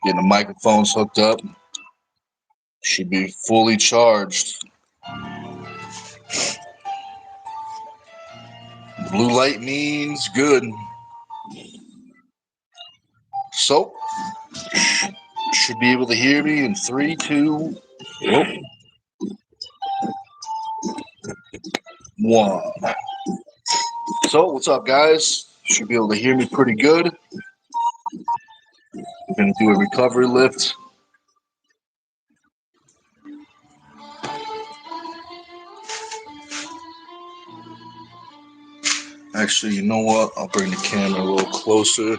Getting the microphones hooked up. Should be fully charged. Blue light means good. So, should be able to hear me in 3, 2, 1. So, what's up, guys? Should be able to hear me pretty good. We're going to do a recovery lift. Actually, you know what? I'll bring the camera a little closer.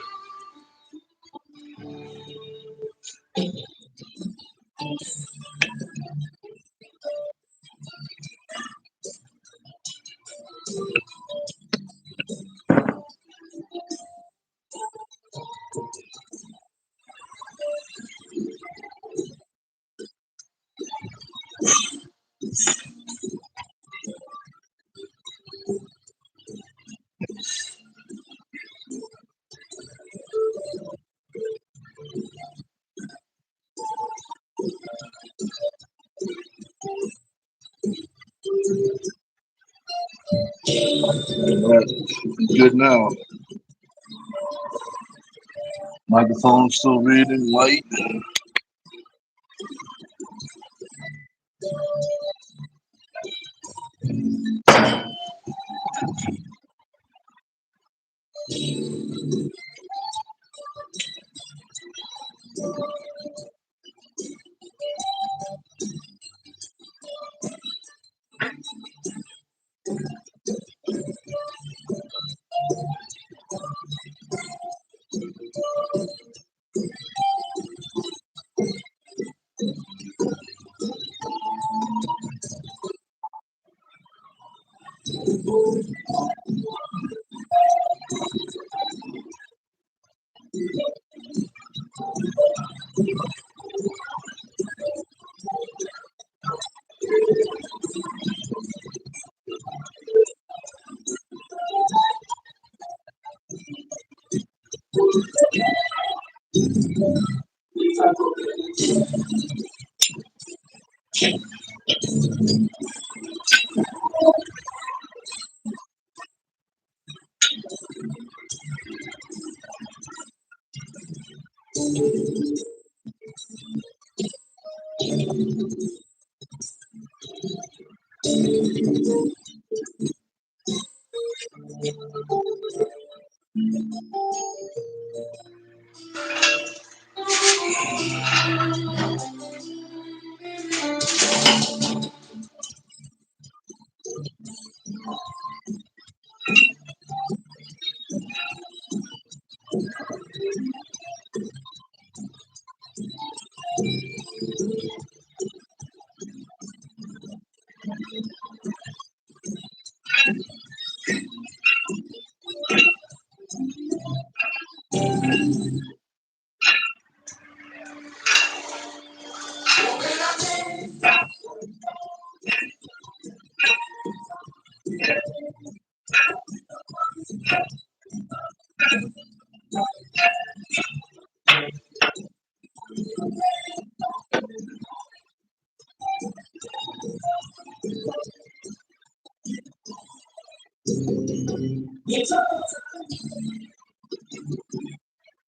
Alright, good now. Microphone still reading light.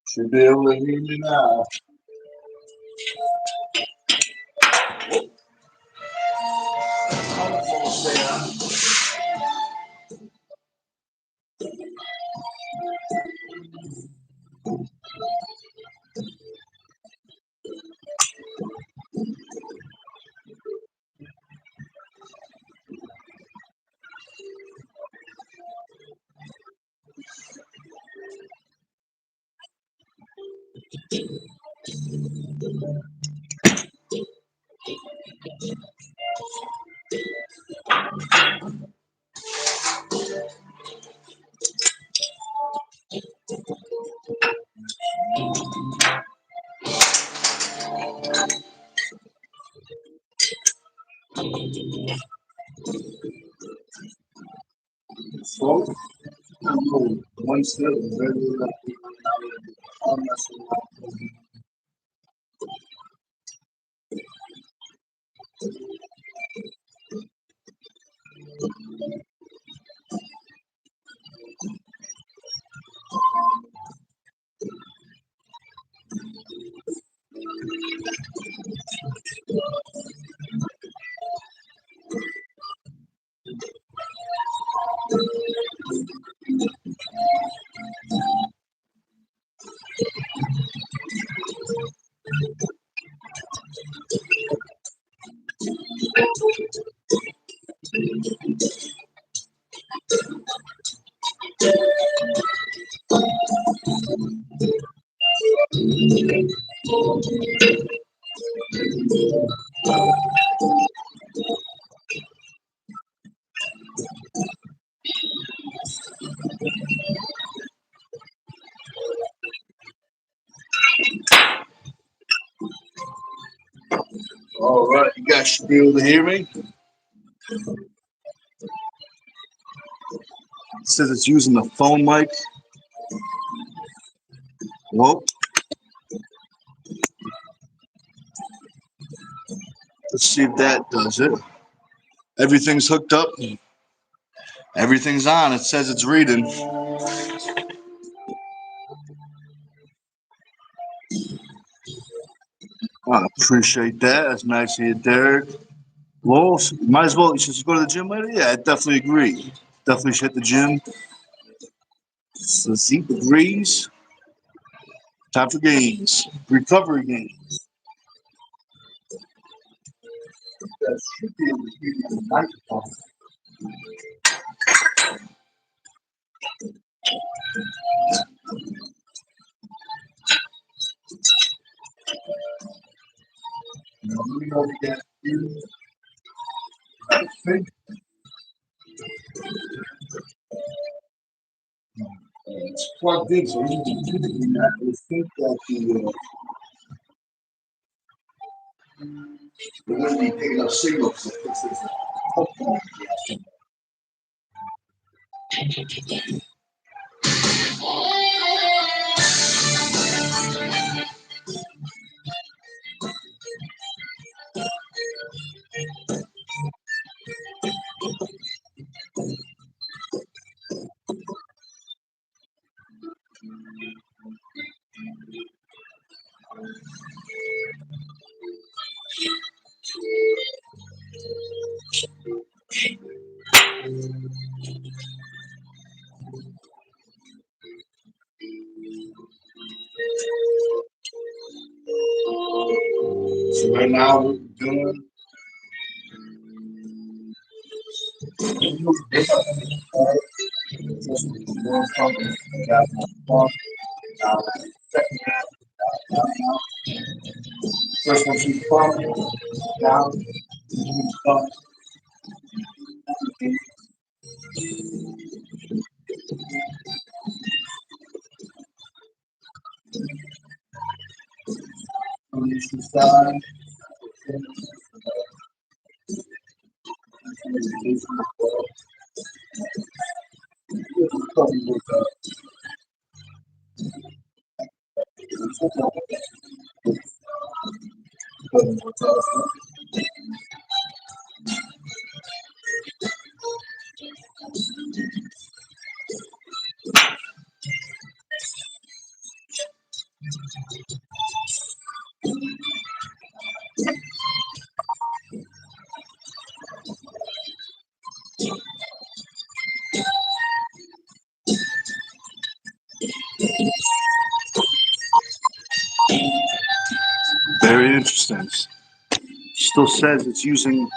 Should be able to hear me now. So, one step is better than All right, you guys should be able to hear me. It says it's using the phone mic. Well, let's see if that does it. Everything's hooked up. Everything's on. It says it's reading. I appreciate that. That's nice of you, Derek. Well, might as well. You should go to the gym later. Yeah, I definitely agree. Definitely should hit the gym. So Zeke agrees. Time for games. Recovery games. That should be able to hear you the microphone. Let me know if you guys hear me. I think it's plugged in, so you can do that. I think that the wouldn't be picking up signals. If this is a So right now, what we're doing. First one, she's pumping down. On the side. Very interesting. Still says it's using.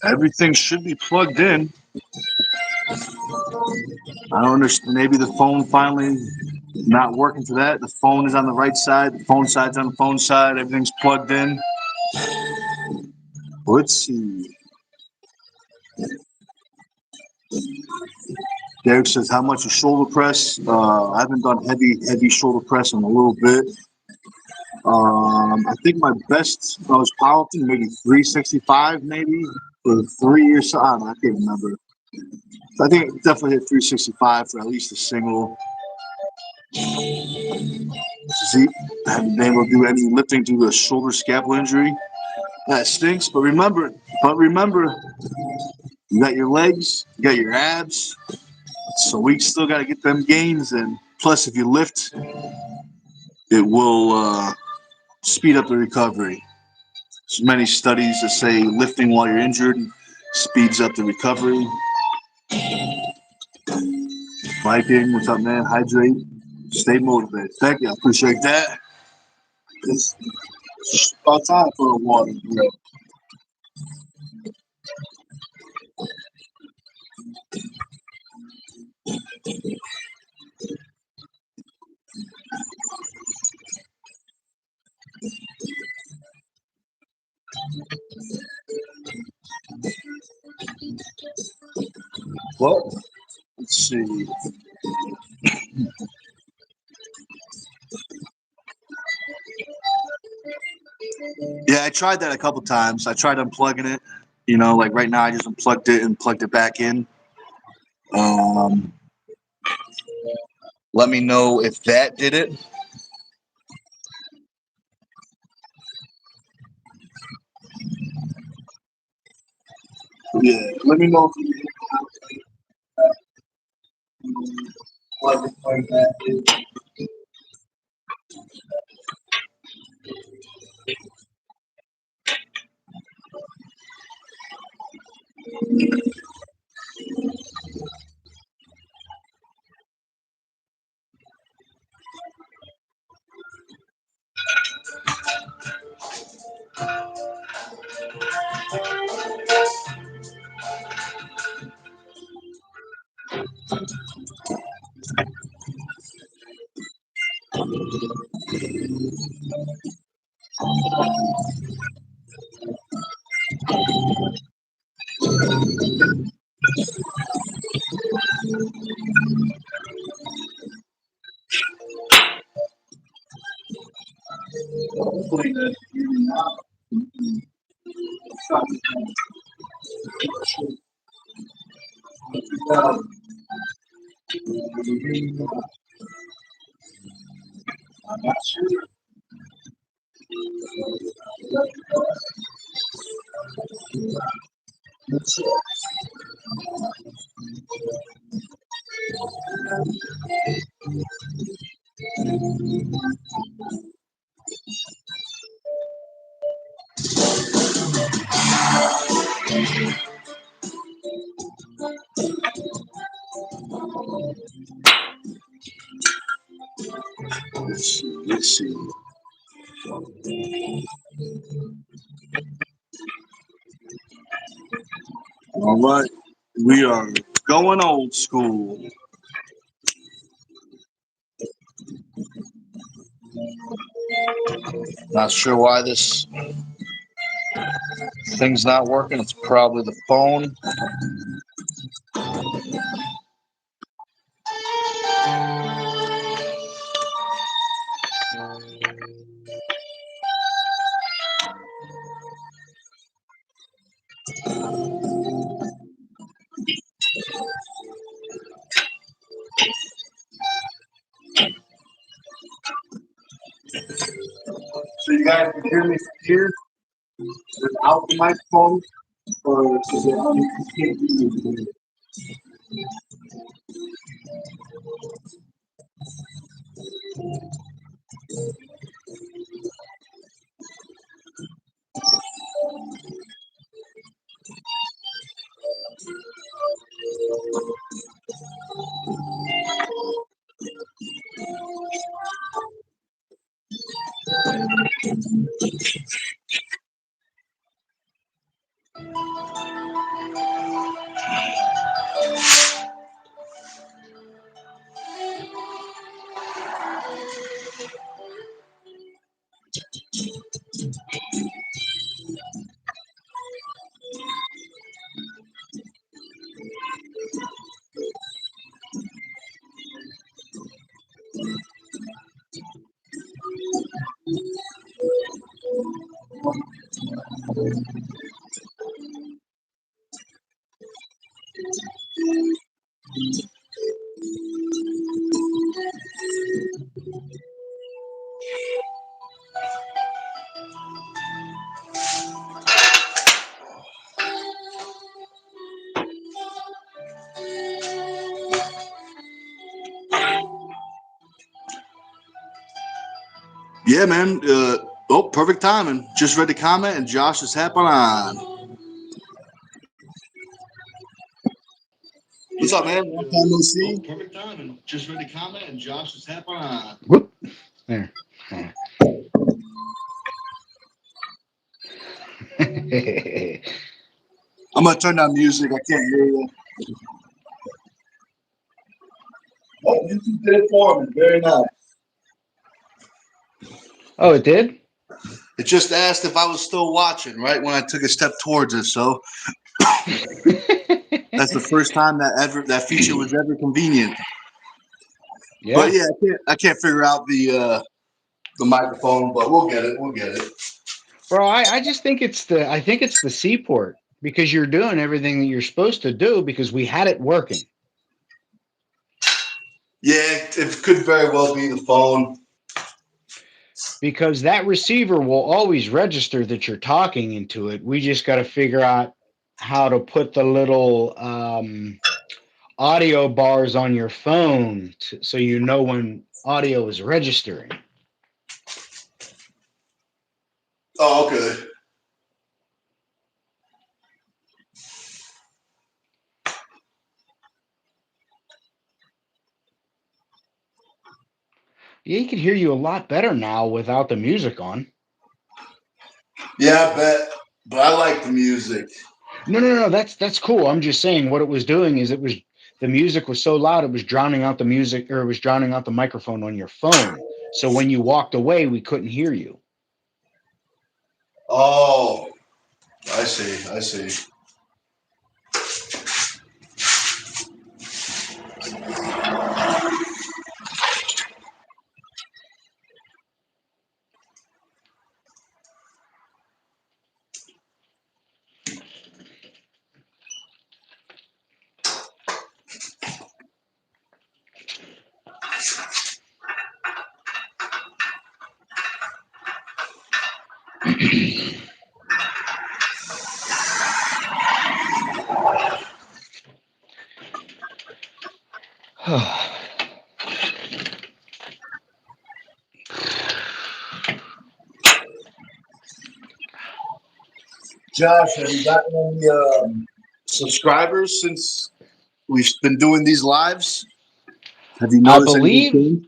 Everything should be plugged in. I don't understand. Maybe the phone finally not working for that. The phone is on the right side. The phone side's on the phone side. Everything's plugged in. Let's see. Derek says, how much is shoulder press? I haven't done heavy shoulder press in a little bit. I think my best, I was powerlifting maybe 365, maybe for 3 years. I don't know. I can't remember. I think it definitely hit 365 for at least a single. See, I haven't been able to do any lifting due to a shoulder scapula injury. That stinks. But remember, you got your legs, you got your abs. So we still got to get them gains in. Plus, if you lift, it will speed up the recovery. There's many studies that say lifting while you're injured speeds up the recovery. Viking, what's up, man? Hydrate. Stay motivated. Thank you. I appreciate that. It's about time for a water. Well, let's see. Yeah, I tried that a couple times. I tried unplugging it. Like right now, I just unplugged it and plugged it back in. Um, Let me know if that did it. Yeah, let me know if you plug it back in. Let's see. All right, we are going old school. Not sure why this thing's not working. It's probably the phone. So you guys can hear me from here without the microphone, or is it? Yeah, man. Perfect timing. Just read the comment, and Josh is hopping on. What's up, man? Long time no see. Perfect timing. Just read the comment, and Josh is hopping on. Whoop. There. I'm gonna turn down music. I can't hear you. Oh, YouTube did it for me. Very nice. Oh, it did? It just asked if I was still watching, right when I took a step towards it. So that's the first time that feature was ever convenient. But Yeah. yeah, I can't figure out the microphone, but we'll get it. We'll get it. Bro, I just think it's the seaport because you're doing everything that you're supposed to do because we had it working. Yeah, it could very well be the phone. Because that receiver will always register that you're talking into it. We just got to figure out how to put the little audio bars on your phone so you know when audio is registering. Oh, okay. Yeah, he can hear you a lot better now without the music on. Yeah, I bet. But I like the music. No. That's cool. I'm just saying what it was doing is the music was so loud it was drowning out the music or it was drowning out the microphone on your phone. So when you walked away, we couldn't hear you. Oh, I see. I see. Josh, have you gotten any subscribers since we've been doing these lives? Have you I noticed anything believe change?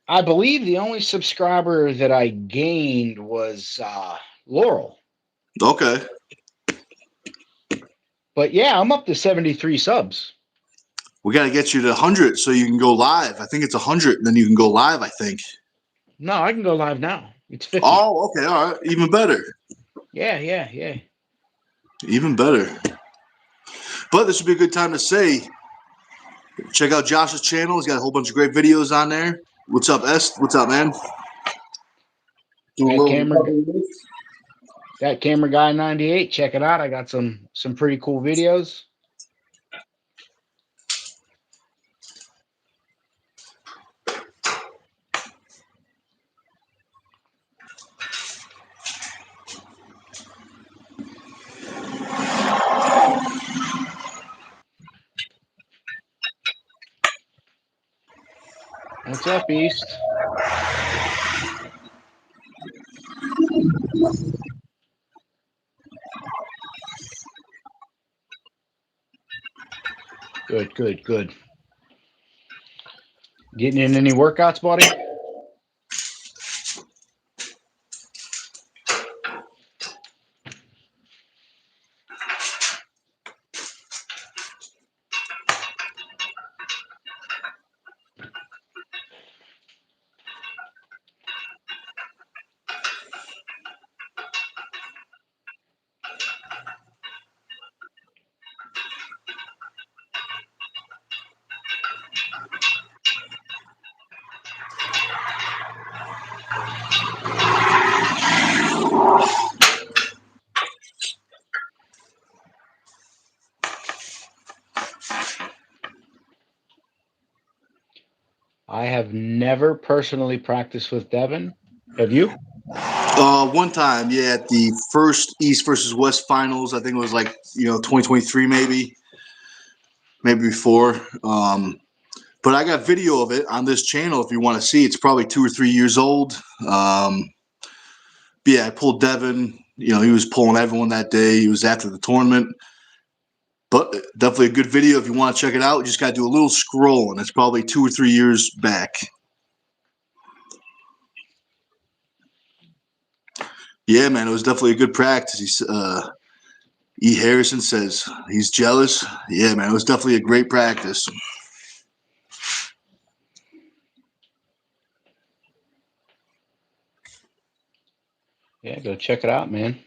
I believe the only subscriber that I gained was Laurel. Okay. But yeah, I'm up to 73 subs. We got to get you to 100 so you can go live. I think it's 100, then you can go live, I think. No, I can go live now. It's 50. Oh, okay. All right. Even better. Yeah. Even better. But this would be a good time to say, check out Josh's channel. He's got a whole bunch of great videos on there. What's up, S? What's up, man? Do a That little camera recovery list. that camera guy 98, check it out. I got some pretty cool videos. What's up, East? Good. Getting in any workouts, buddy? I have never personally practiced with Devin. Have you? One time, yeah, at the first East versus West finals, I think it was like 2023, maybe before. But I got video of it on this channel if you want to see. It's probably 2 or 3 years old. But yeah, I pulled Devin. He was pulling everyone that day. He was after the tournament. But definitely a good video if you want to check it out. You just got to do a little scrolling. It's probably 2 or 3 years back. Yeah, man, it was definitely a good practice. E. Harrison says he's jealous. Yeah, man, it was definitely a great practice. Yeah, go check it out, man.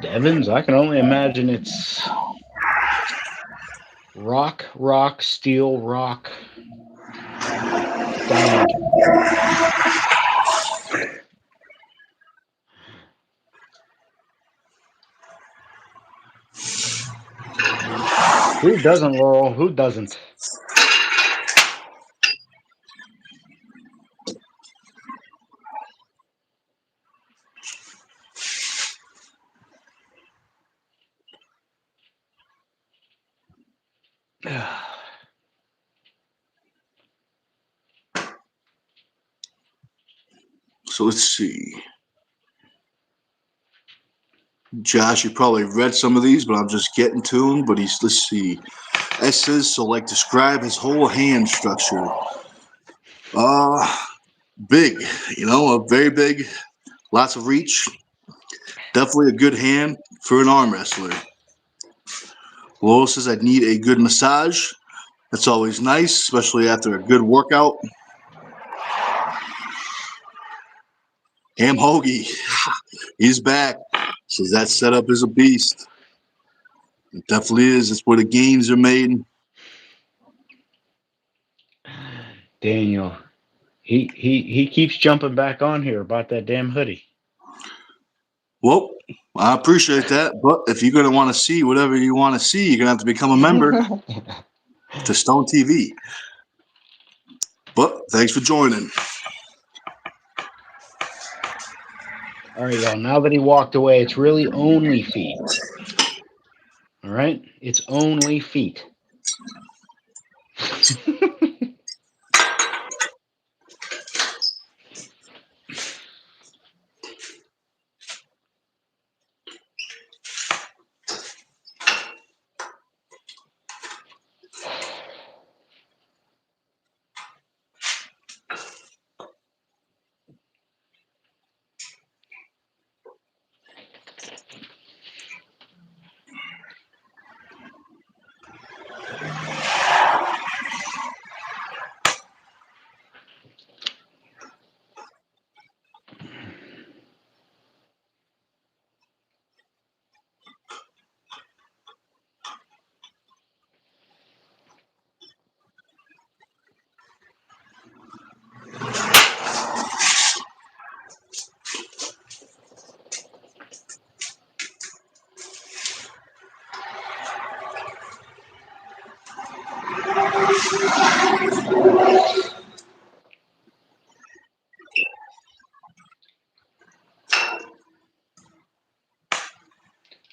Devin's, I can only imagine it's rock, rock, steel, rock, diamond. Who doesn't, Laurel? Who doesn't? So let's see. Josh, you probably read some of these, but I'm just getting to them. But let's see. It says, so like describe his whole hand structure. Big, a very big, lots of reach. Definitely a good hand for an arm wrestler. Lowell says, I need a good massage. That's always nice, especially after a good workout. Ham Hoagie, he's back. Says that setup is a beast. It definitely is. It's where the gains are made. Daniel, he keeps jumping back on here about that damn hoodie. Well, I appreciate that. But if you're going to want to see whatever you want to see, you're going to have to become a member to Stone TV. But thanks for joining. All right, y'all. Now that he walked away, it's really only feet. All right? It's only feet.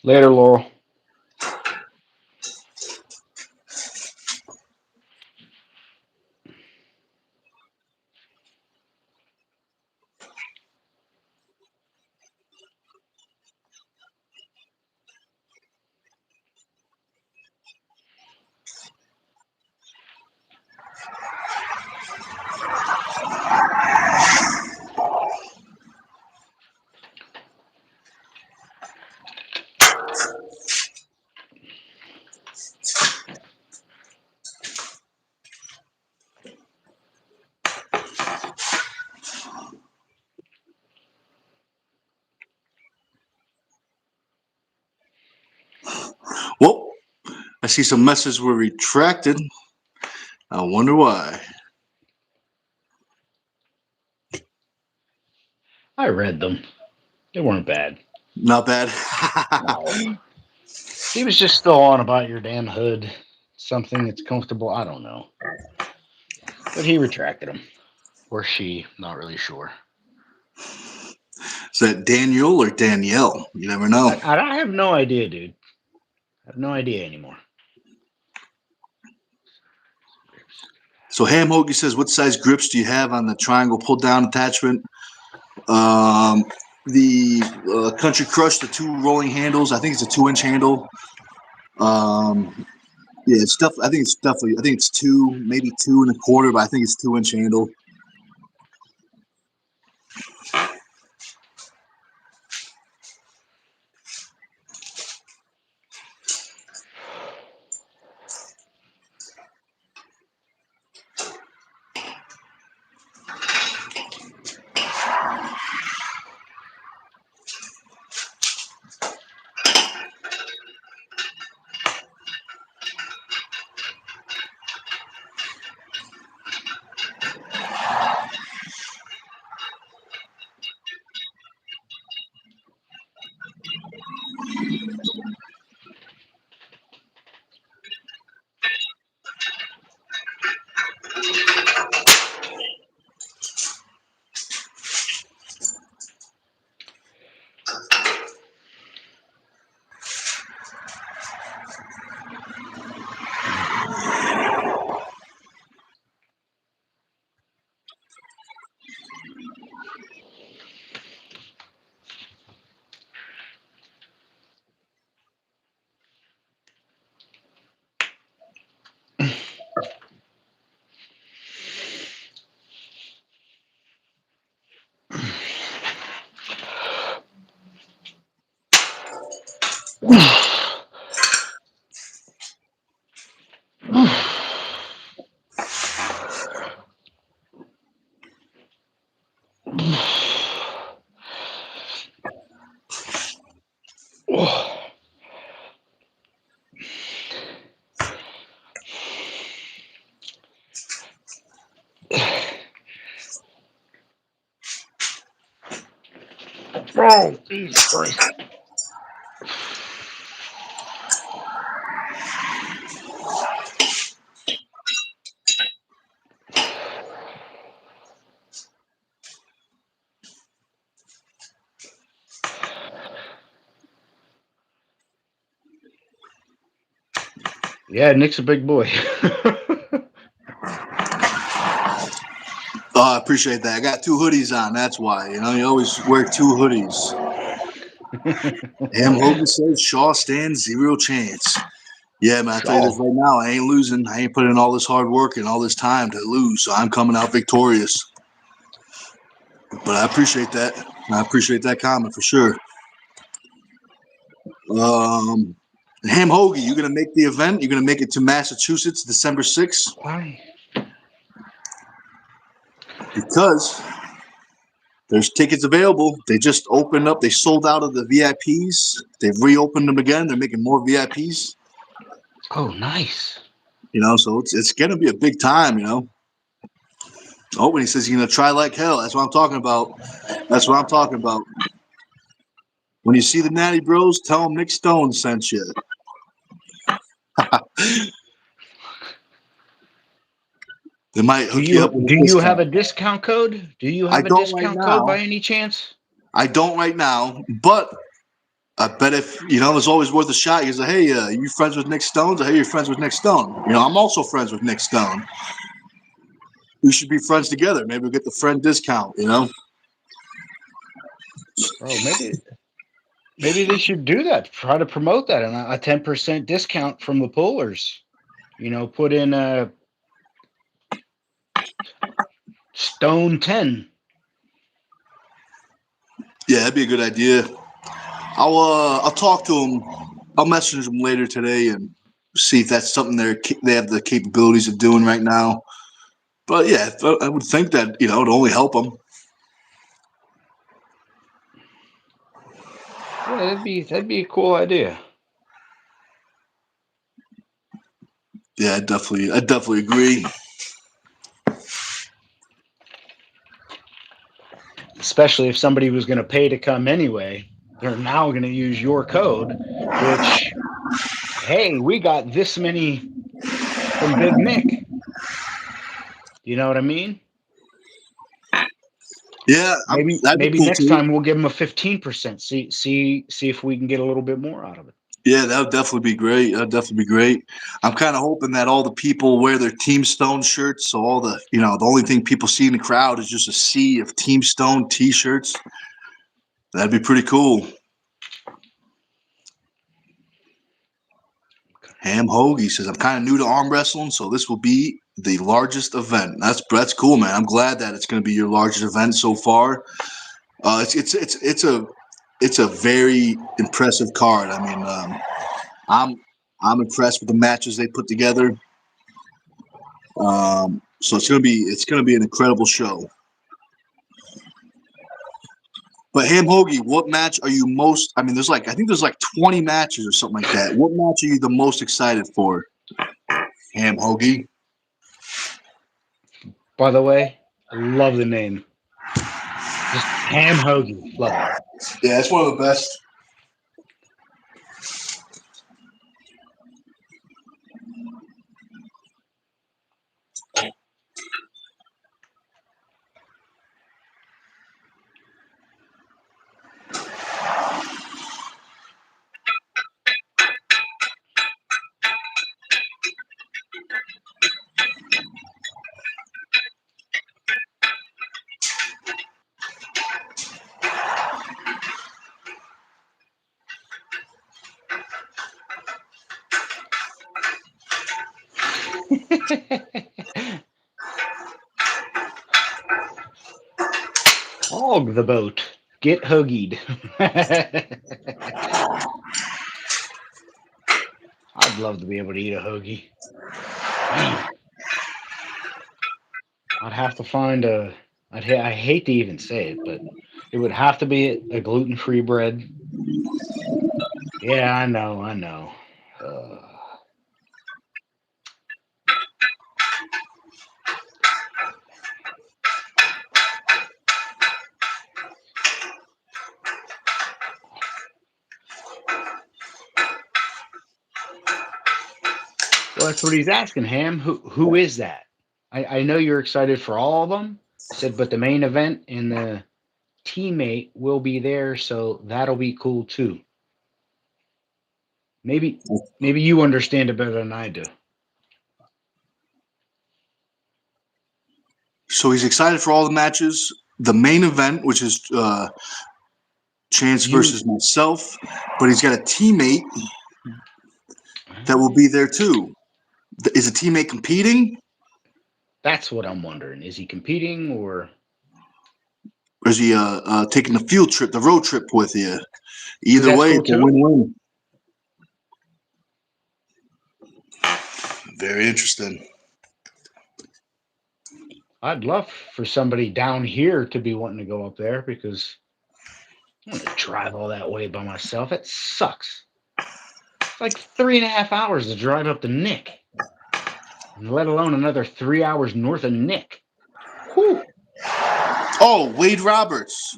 Later, Laurel. I see some messages were retracted. I wonder why. I read them. They weren't bad. Not bad. No. He was just still on about your damn hood. Something that's comfortable. I don't know. But he retracted them. Or she. Not really sure. Is that Daniel or Danielle? You never know. I have no idea, dude. I have no idea anymore. So Ham Hoagie says, what size grips do you have on the triangle pull down attachment? The Country Crush, the 2 rolling handles. I think it's a 2-inch handle. Yeah, it's stuff. I think it's definitely. I think it's 2, maybe 2 1/4, but I think it's 2-inch handle. Oh, Jesus Christ. Yeah, Nick's a big boy. Oh, I appreciate that. I got 2 hoodies on. That's why. You know, you always wear 2 hoodies. Ham Hogan says Shaw stands 0 chance. Yeah, man, I'll tell you this right now. I ain't losing. I ain't putting in all this hard work and all this time to lose, so I'm coming out victorious. But I appreciate that. I appreciate that comment for sure. Ham Hoagie, you gonna make the event? You're gonna make it to Massachusetts December 6th? Why? Because there's tickets available. They just opened up. They sold out of the VIPs. They've reopened them again. They're making more VIPs. Oh, nice. You know, so it's gonna be a big time. You know. Oh, when he says he's gonna try like hell, that's what I'm talking about. That's what I'm talking about. When you see the Natty Bros, tell them Nic Stone sent you. They might hook you up with Do a you have discount. a discount code? Do you I have a don't right discount code by now. any chance? I don't right now, but I bet if you know, it's always worth a shot. You say, "Hey, you friends with Nic Stone?" Hey, you're friends with Nic Stone. You know, I'm also friends with Nic Stone. We should be friends together. Maybe we'll get the friend discount. You know. Oh, maybe they should do that. Try to promote that and a 10% discount from the pullers. You know, put in a Stone 10. Yeah, that'd be a good idea. I'll talk to him. I'll message him later today and see if that's something they have the capabilities of doing right now. But yeah, I would think that you know it'd only help them. Yeah, that'd be a cool idea. Yeah, I definitely agree. Especially if somebody was going to pay to come anyway. They're now going to use your code, which, hey, we got this many from Big Nick. You know what I mean? Yeah, that'd be Maybe cool next too. time we'll give them a 15%. See if we can get a little bit more out of it. Yeah, that would definitely be great. That'd definitely be great. I'm kind of hoping that all the people wear their Team Stone shirts, so all the the only thing people see in the crowd is just a sea of Team Stone T-shirts. That'd be pretty cool. Ham Hoagie says, "I'm kind of new to arm wrestling, so this will be the largest event." That's cool, man. I'm glad that it's going to be your largest event so far. It's a very impressive card. I mean, I'm I'm impressed with the matches they put together. So it's gonna be an incredible show. But Ham Hoagie, what match are you most? I mean, I think there's like 20 matches or something like that. What match are you the most excited for? Ham Hoagie. By the way, I love the name. Just Ham Hoagie. Love it. Yeah, it's one of the best. Hog the boat. Get hoagied. I'd love to be able to eat a hoagie. Man, I'd have to find a. I hate to even say it, but it would have to be a gluten-free bread. Yeah, I know, I know. Uh, well, that's what he's asking, Ham. Who is that? I know you're excited for all of them. Said, but the main event and the teammate will be there, so that'll be cool too. Maybe maybe you understand it better than I do. So he's excited for all the matches. The main event, which is Chance You versus myself, but he's got a teammate that will be there too. Is a teammate competing, that's what I'm wondering. Is he competing or or is he taking the field trip, the road trip with you? because Either that's way, cool it's a too? win-win. Very interesting. I'd love for somebody down here to be wanting to go up there because I'm gonna drive all that way by myself. It sucks. It's like 3.5 hours to drive up to Nick, and let alone another 3 hours north of Nick. Whew. Oh, Wade Roberts.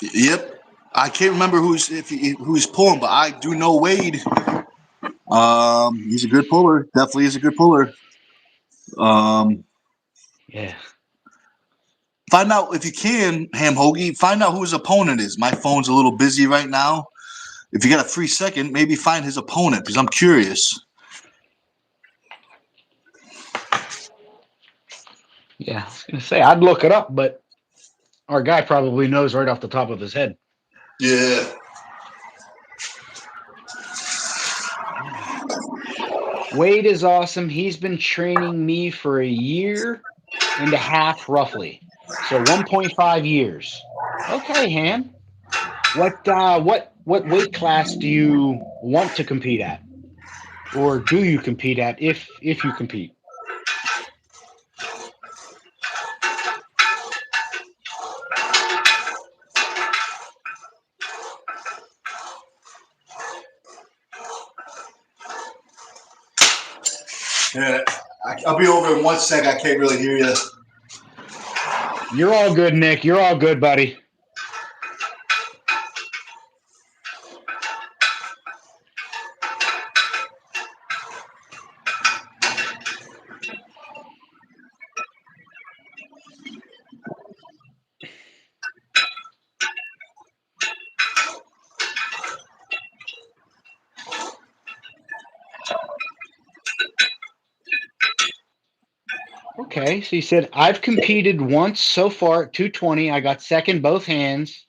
Yep. I can't remember who's pulling, but I do know Wade. He's a good puller. Definitely is a good puller. Um, Yeah. Find out if you can, Ham Hoagie. Find out who his opponent is. My phone's a little busy right now. If you got a free second, maybe find his opponent because I'm curious. Yeah. I was gonna say I'd look it up, but our guy probably knows right off the top of his head. Yeah. Wade is awesome. He's been training me for a year and a half, roughly. So 1.5 years. Okay, Ham. What weight class do you want to compete at, or do you compete at if you compete? I'll be over in 1 sec. I can't really hear you. You're all good, Nick. You're all good, buddy. Okay, so you said I've competed once so far at 220. I got second both hands.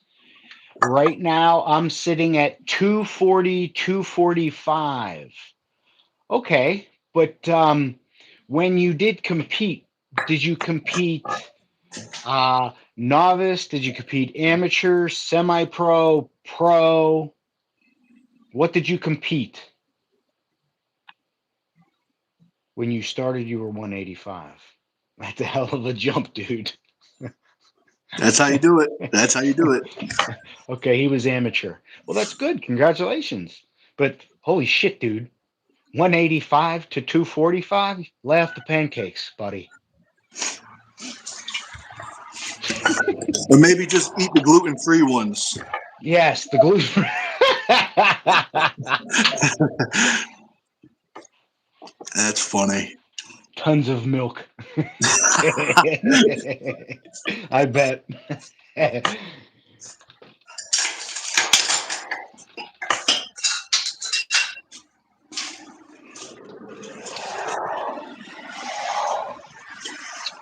Right now, I'm sitting at 240, 245. Okay, but when you did compete, did you compete novice? Did you compete amateur, semi-pro, pro? What did you compete when you started? You were 185. That's a hell of a jump, dude. That's how you do it. That's how you do it. Okay, he was amateur. Well, that's good. Congratulations. But holy shit, dude. 185 to 245? Lay off the pancakes, buddy. Or maybe just eat the gluten-free ones. Yes, the gluten. That's funny. Tons of milk. I bet.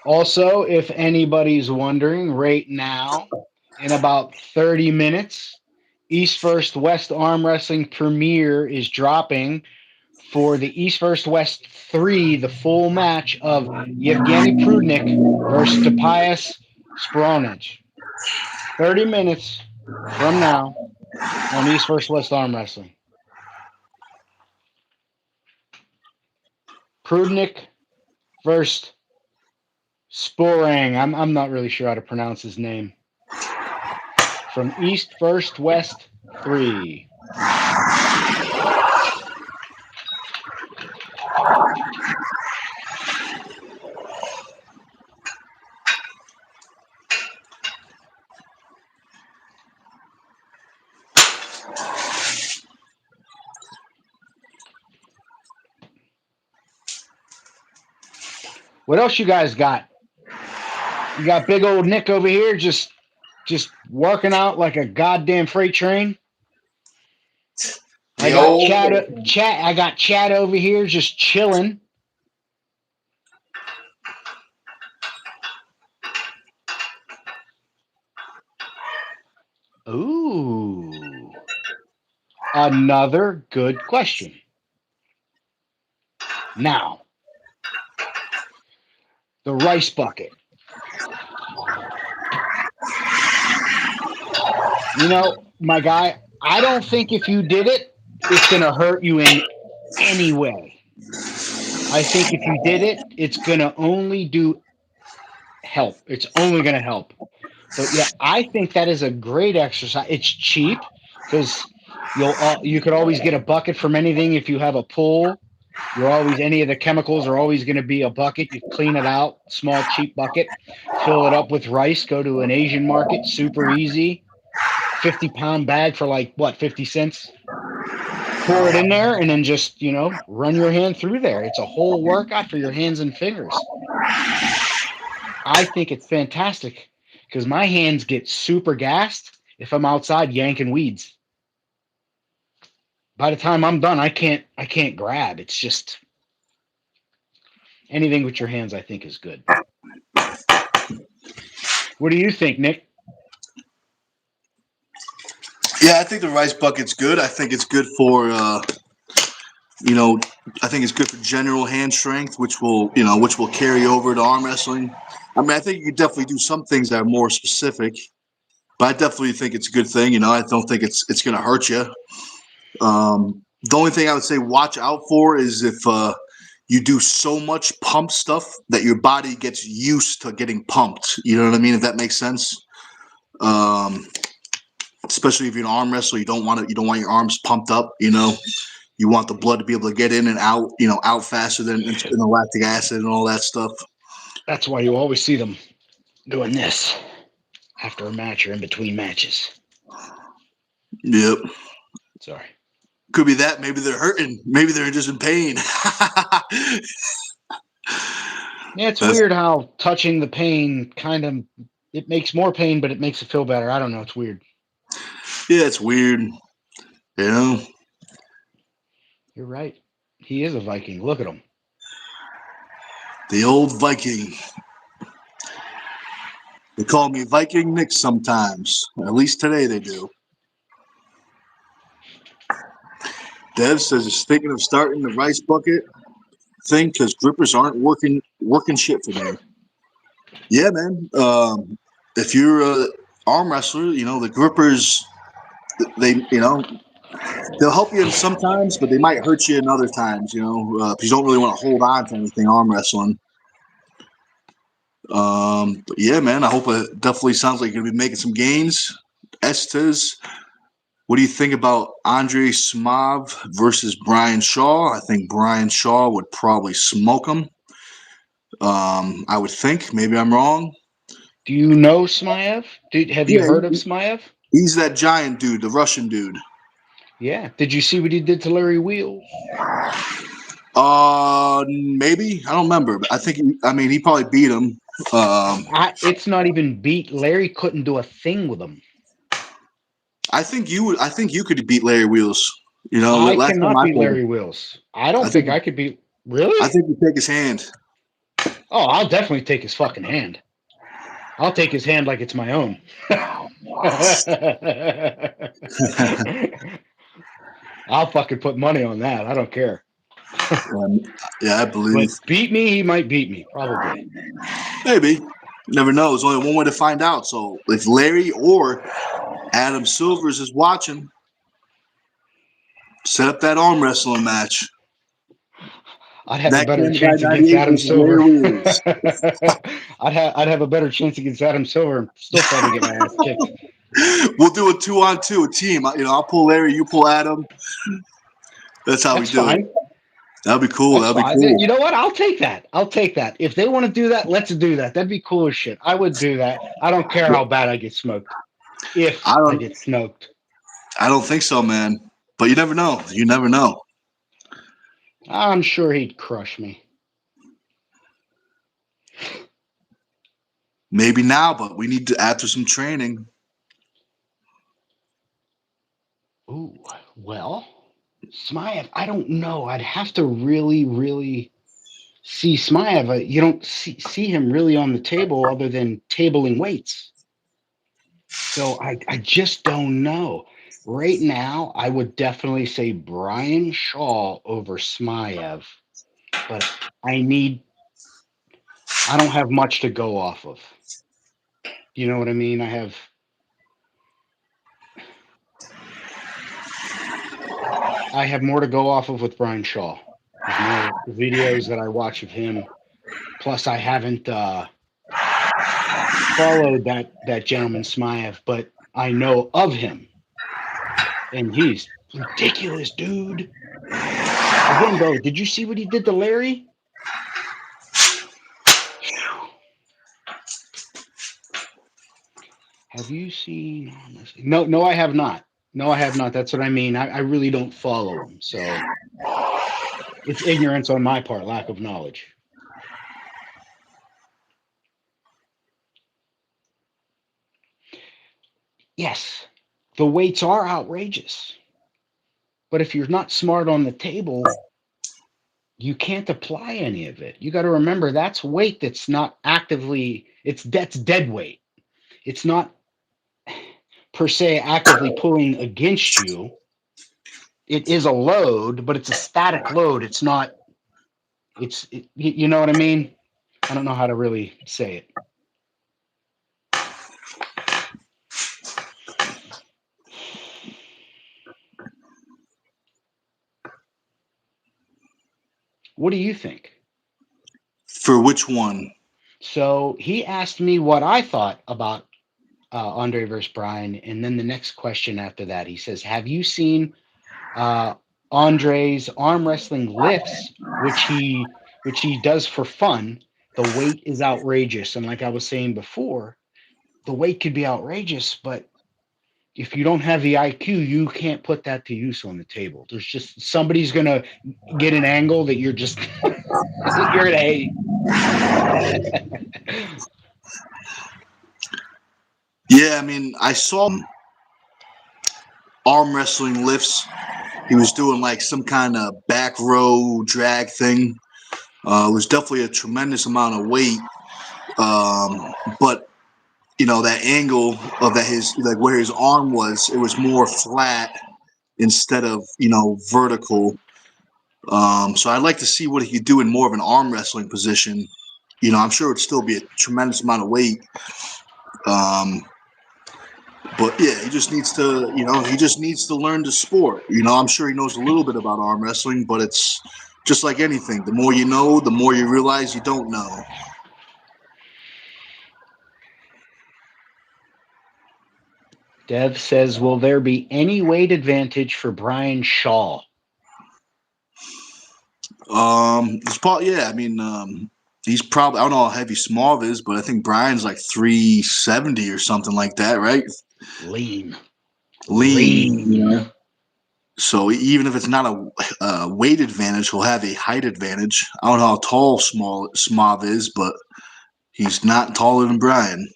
Also, if anybody's wondering, right now, in about 30 minutes, East First West Arm Wrestling Premiere is dropping for the East First West 3, the full match of Yevgeny Prudnik versus Topias Sporonich. 30 minutes from now on East First West Arm Wrestling. Prudnik versus Sporang. I'm not really sure how to pronounce his name. From East First West 3. What else you guys got? You got big old Nick over here just working out like a goddamn freight train. I got Chad over here just chilling. Ooh. Another good question. Now, the rice bucket. You know, my guy, I don't think if you did it, it's going to hurt you in any way. I think if you did it, it's going to only do help. It's only going to help. So yeah, I think that is a great exercise. It's cheap because you could always get a bucket from anything if you have a pool. You're always any of the chemicals are always going to be a bucket. You clean it out, small cheap bucket, fill it up with rice. Go to an Asian market, super easy. 50-pound bag for like what 50 cents. Pour it in there and then just run your hand through there. It's a whole workout for your hands and fingers. I think it's fantastic because my hands get super gassed if I'm outside yanking weeds. By the time I'm done, I can't grab. It's just anything with your hands, I think, is good. What do you think, Nick? Yeah, I think the rice bucket's good. I think it's good for I think it's good for general hand strength, which will carry over to arm wrestling. I mean, I think you could definitely do some things that are more specific, but I definitely think it's a good thing. I don't think it's going to hurt you. The only thing I would say watch out for is if you do so much pump stuff that your body gets used to getting pumped. You know what I mean? If that makes sense. Especially if you're an arm wrestler, you don't want your arms pumped up. You want the blood to be able to get in and out, out faster than the lactic acid and all that stuff. That's why you always see them doing this after a match or in between matches. Yep. Sorry. Could be that. Maybe they're hurting. Maybe they're just in pain. Yeah, it's weird how touching the pain it makes more pain, but it makes it feel better. I don't know. It's weird. Yeah, it's weird. You're right. He is a Viking. Look at him. The old Viking. They call me Viking Nic sometimes. At least today they do. Dev says he's thinking of starting the rice bucket thing because grippers aren't working shit for me. Yeah, man. If you're a arm wrestler, the grippers, they they'll help you in sometimes, but they might hurt you in other times. Because you don't really want to hold on to anything arm wrestling. But yeah, man. I hope it definitely sounds like you're gonna be making some gains. Estes. What do you think about Andre Smav versus Brian Shaw? I think Brian Shaw would probably smoke him. I would think. Maybe I'm wrong. Do you know Smaev? Have you Yeah, heard of Smaev? he's that giant dude, the Russian dude. Yeah. Did you see what he did to Larry Wheels? Maybe I don't remember, but I think he probably beat him. It's not even beat. Larry couldn't do a thing with him. I think you would. I think you could beat Larry Wheels. I Last time cannot I beat played, Larry Wheels. I don't think I could beat. I Really? think you take his hand. Oh, I'll definitely take his fucking hand. I'll take his hand like it's my own. I'll fucking put money on that. I don't care. Yeah, I believe. But beat me, he might beat me. Probably. Maybe. You never know. There's only one way to find out. So if Larry or Adam Silvers is watching, set up that arm wrestling match. I'd have a That better kind of guy chance against 98 Adam versus Larry Silver. Wheels. I'd have a better chance against Adam Silver and still probably get my ass kicked. We'll do a 2-on-2, a team. I'll pull Larry, you pull Adam. That's how we That's do fine. it. That'd be cool. That's That'd be fine. cool. You know what? I'll take that. I'll take that. If they want to do that, let's do that. That'd be cool as shit. I would do that. I don't care how bad I get smoked. If I get smoked. I don't think so, man. But you never know. You never know. I'm sure he'd crush me. Maybe now, but we need to after some training. Ooh, well, Smaev, I don't know. I'd have to really, really see Smaev. You don't see him really on the table other than tabling weights. So I just don't know. Right now, I would definitely say Brian Shaw over Smaev, but I don't have much to go off of. You know what I mean? I have more to go off of with Brian Shaw. There's more videos that I watch of him. Plus, I haven't followed that gentleman Smaev, but I know of him, and he's ridiculous, dude. Again, though, did you see what he did to Larry? Have you seen? No, I have not. No, I have not. That's what I mean. I really don't follow him, so it's ignorance on my part, lack of knowledge. Yes, the weights are outrageous, but if you're not smart on the table, you can't apply any of it. You got to remember that's weight that's not actively. That's dead weight. It's not per se actively pulling against you. It is a load, but it's a static load. It's not. You know what I mean? I don't know how to really say it. What do you think? For which one? So he asked me what I thought about Andre versus Brian, and then the next question after that, he says, "Have you seen Andre's arm wrestling lifts, which he does for fun, the weight is outrageous. And like I was saying before, the weight could be outrageous, but if you don't have the IQ, you can't put that to use on the table. There's just somebody's gonna get an angle that you're just you're gonna hate. Yeah, I mean, I saw arm wrestling lifts. He was doing like some kind of back row drag thing. It was definitely a tremendous amount of weight. But that angle of that his like where his arm was, it was more flat instead of vertical. So I'd like to see what he could do in more of an arm wrestling position. I'm sure it'd still be a tremendous amount of weight. But yeah, he just needs to learn the sport. I'm sure he knows a little bit about arm wrestling, but it's just like anything. The more you know, the more you realize you don't know. Dev says, will there be any weight advantage for Brian Shaw? It's probably, yeah. I mean, he's probably, I don't know how heavy Smav is, but I think Brian's like 370 or something like that, right? Lean. Lean. So even if it's not a weight advantage, he'll have a height advantage. I don't know how tall Smav is, but he's not taller than Brian.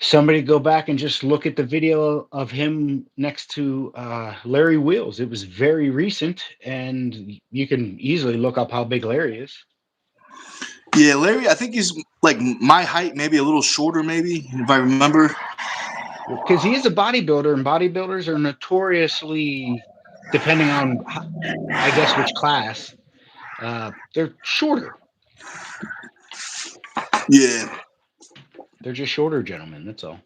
Somebody go back and just look at the video of him next to Larry Wheels. It was very recent, and you can easily look up how big Larry is. Yeah, Larry, I think he's like my height, maybe a little shorter, maybe, if I remember. Because he is a bodybuilder, and bodybuilders are notoriously, depending on, I guess, which class, they're shorter. Yeah. They're just shorter gentlemen, that's all.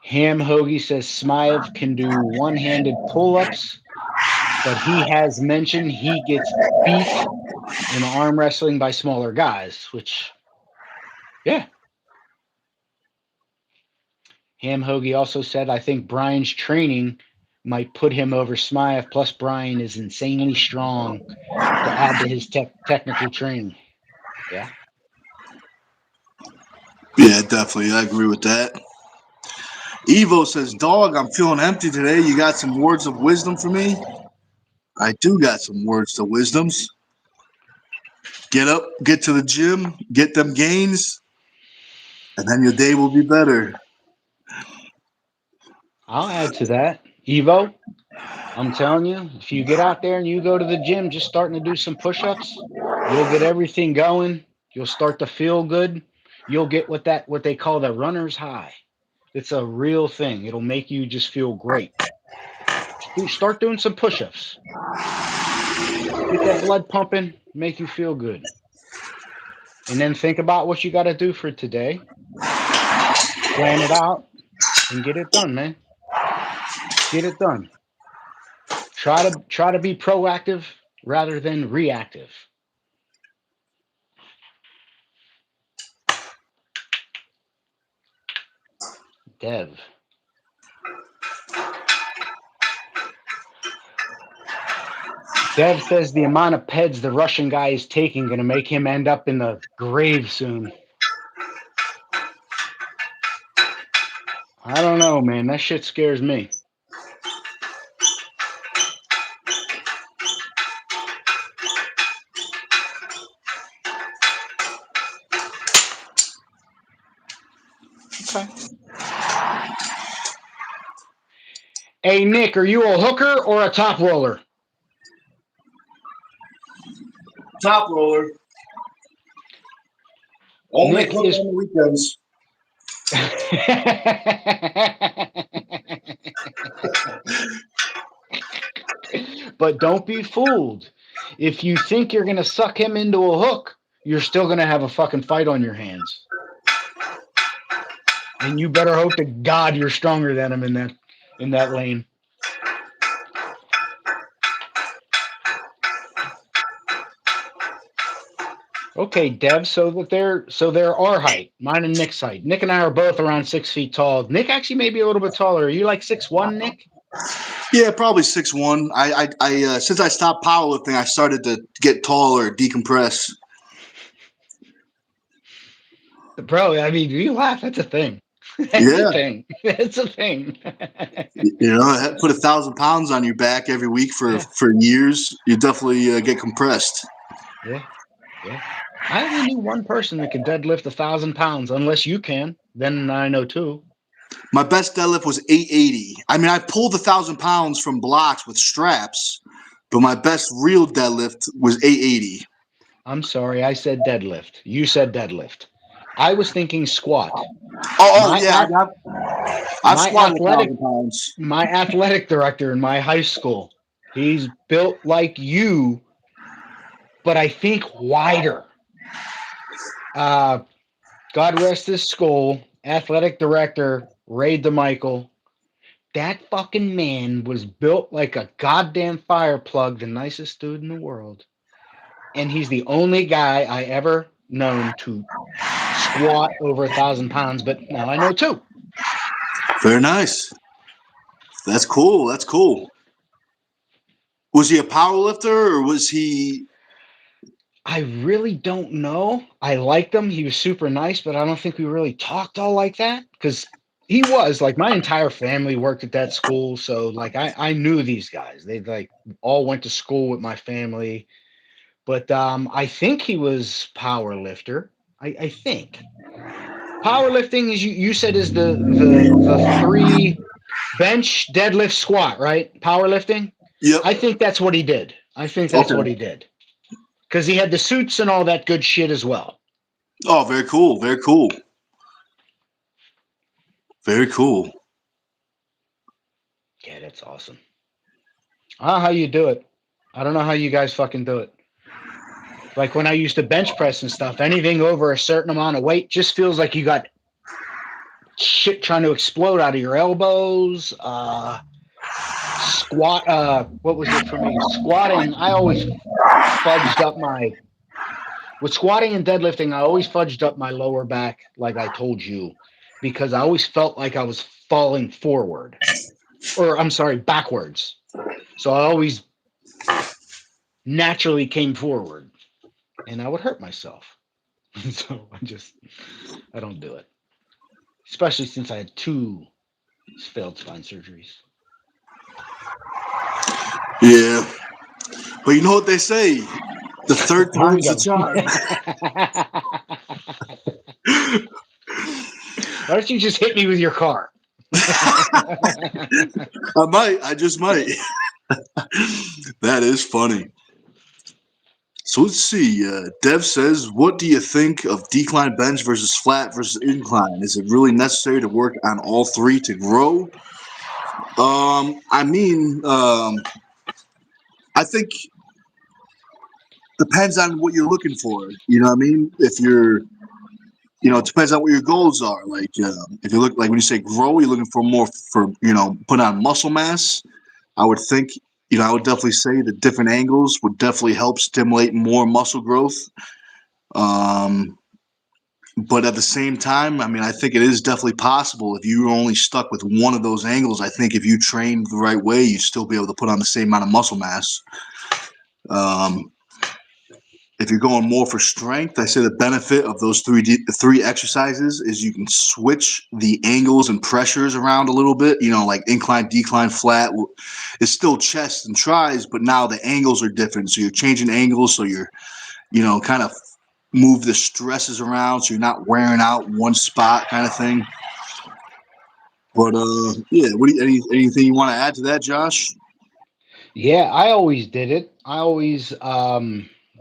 Ham Hoagie says Smythe can do one-handed pull-ups, but he has mentioned he gets beat in arm wrestling by smaller guys, which, yeah. Ham Hoagie also said, I think Brian's training might put him over Smythe, plus Brian is insanely strong to add to his technical training. Yeah. Yeah, definitely. I agree with that. Evo says, dog, I'm feeling empty today. You got some words of wisdom for me? I do got some words of wisdoms. Get up, get to the gym, get them gains, and then your day will be better. I'll add to that. Evo, I'm telling you, if you get out there and you go to the gym just starting to do some push-ups, you'll get everything going. You'll start to feel good. You'll get what they call the runner's high. It's a real thing. It'll make you just feel great. Start doing some push-ups. Get that blood pumping, make you feel good. And then think about what you got to do for today. Plan it out and get it done, man. Get it done. Try to be proactive rather than reactive. Dev. Dev says the amount of PEDs the Russian guy is taking going to make him end up in the grave soon. I don't know, man. That shit scares me. Okay. Hey, Nick, are you a hooker or a top roller? Top roller. Only Nick cook is. on the weekends. But don't be fooled. If you think you're going to suck him into a hook, you're still going to have a fucking fight on your hands. And you better hope to God you're stronger than him in that lane. Okay, Dev. So they're our height, mine and Nick's height. Nick and I are both around 6 feet tall. Nick actually may be a little bit taller. Are you like 6'1", Nick? Yeah, probably 6'1". I since I stopped powerlifting, I started to get taller, decompress. Bro, I mean, you laugh. That's a thing. That's a Yeah, thing. That's a thing. put 1,000 pounds on your back every week for Yeah, years. You definitely get compressed. yeah, yeah. I only knew one person that could deadlift 1,000 pounds. Unless you can, then I know two. My best deadlift was 880. I mean, I pulled 1,000 pounds from blocks with straps, but my best real deadlift was 880. I'm sorry, I said deadlift. You said deadlift. I was thinking squat. Oh My yeah, at I've my squatted a athletic thousand pounds. my athletic director in my high school, he's built like you, but I think wider. Uh, God rest his soul, athletic director Ray DeMichael. That fucking man was built like a goddamn fire plug, the nicest dude in the world. And he's the only guy I ever known to squat over 1,000 pounds, but now I know two. Very nice. That's cool. That's cool. Was he a power lifter or was he? I really don't know. I liked him. He was super nice, but I don't think we really talked all like that because he was like my entire family worked at that school. So like I knew these guys. They like all went to school with my family. But I think he was power lifter. I think powerlifting is you said is the three bench, deadlift, squat, right? Powerlifting. Yep. I think that's what he did. I think that's what Okay. he did because he had the suits and all that good shit as well. Oh, very cool. Very cool. Very cool. Yeah, that's awesome. I don't know how you do it. I don't know how you guys fucking do it. Like when I used to bench press and stuff, anything over a certain amount of weight just feels like you got shit trying to explode out of your elbows. Squat. What was it for me? Squatting. I always fudged up my with squatting and deadlifting. I always fudged up my lower back, like I told you, because I always felt like I was falling forward, or I'm sorry, backwards. So I always naturally came forward, and I would hurt myself. So I don't do it, especially since I had two failed spine surgeries. Yeah. But you know what they say? The third Here we time's the go. charm. Why don't you just hit me with your car? I might. I just might. That is funny. So let's see. Dev says, "What do you think of decline bench versus flat versus incline? Is it really necessary to work on all three to grow?" I mean, I think depends on what you're looking for. You know what I mean? If you're, it depends on what your goals are. Like, if you look like when you say grow, you're looking for more for put on muscle mass. I would think, I would definitely say the different angles would definitely help stimulate more muscle growth. Um, but at the same time, I mean, I think it is definitely possible if you were only stuck with one of those angles. I think if you trained the right way, you'd still be able to put on the same amount of muscle mass. Um, if you're going more for strength, I say the benefit of those three exercises is you can switch the angles and pressures around a little bit. Like incline, decline, flat. It's still chest and tries, but now the angles are different. So you're changing angles, so you're kind of move the stresses around, so you're not wearing out one spot, kind of thing. But yeah. What do anything you want to add to that, Josh? Yeah, I always did it. I always,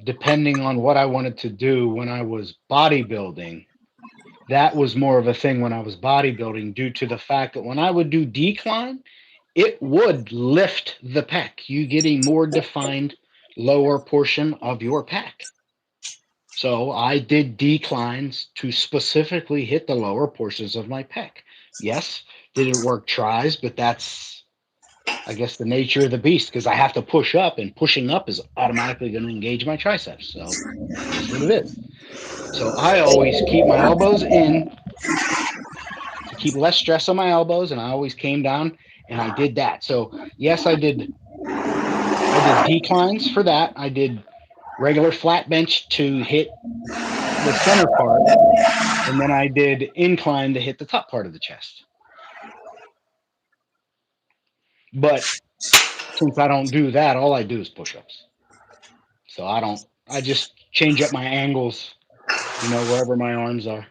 depending on what I wanted to do when I was bodybuilding, that was more of a thing when I was bodybuilding due to the fact that when I would do decline, it would lift the pec. You get a more defined lower portion of your pec. So I did declines to specifically hit the lower portions of my pec. Yes, did it work tries, but that's I guess, the nature of the beast, because I have to push up, and pushing up is automatically going to engage my triceps. So it is what it is. So I always keep my elbows in to keep less stress on my elbows, and I always came down and I did that. So yes, I did declines for that. I did regular flat bench to hit the center part, and then I did incline to hit the top part of the chest. But since I don't do that, all I do is push-ups. So I just change up my angles, wherever my arms are.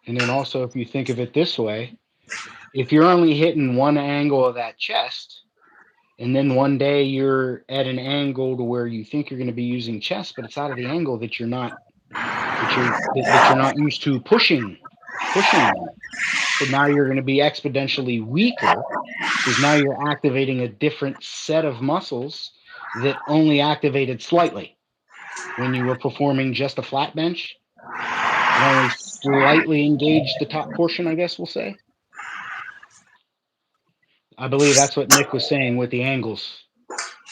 And then also, if you think of it this way, if you're only hitting one angle of that chest, and then one day you're at an angle to where you think you're going to be using chest, but it's out of the angle that you're not used to pushing on. So now you're going to be exponentially weaker because now you're activating a different set of muscles that only activated slightly when you were performing just a flat bench. It only slightly engaged the top portion, I guess we'll say. I believe that's what Nick was saying with the angles.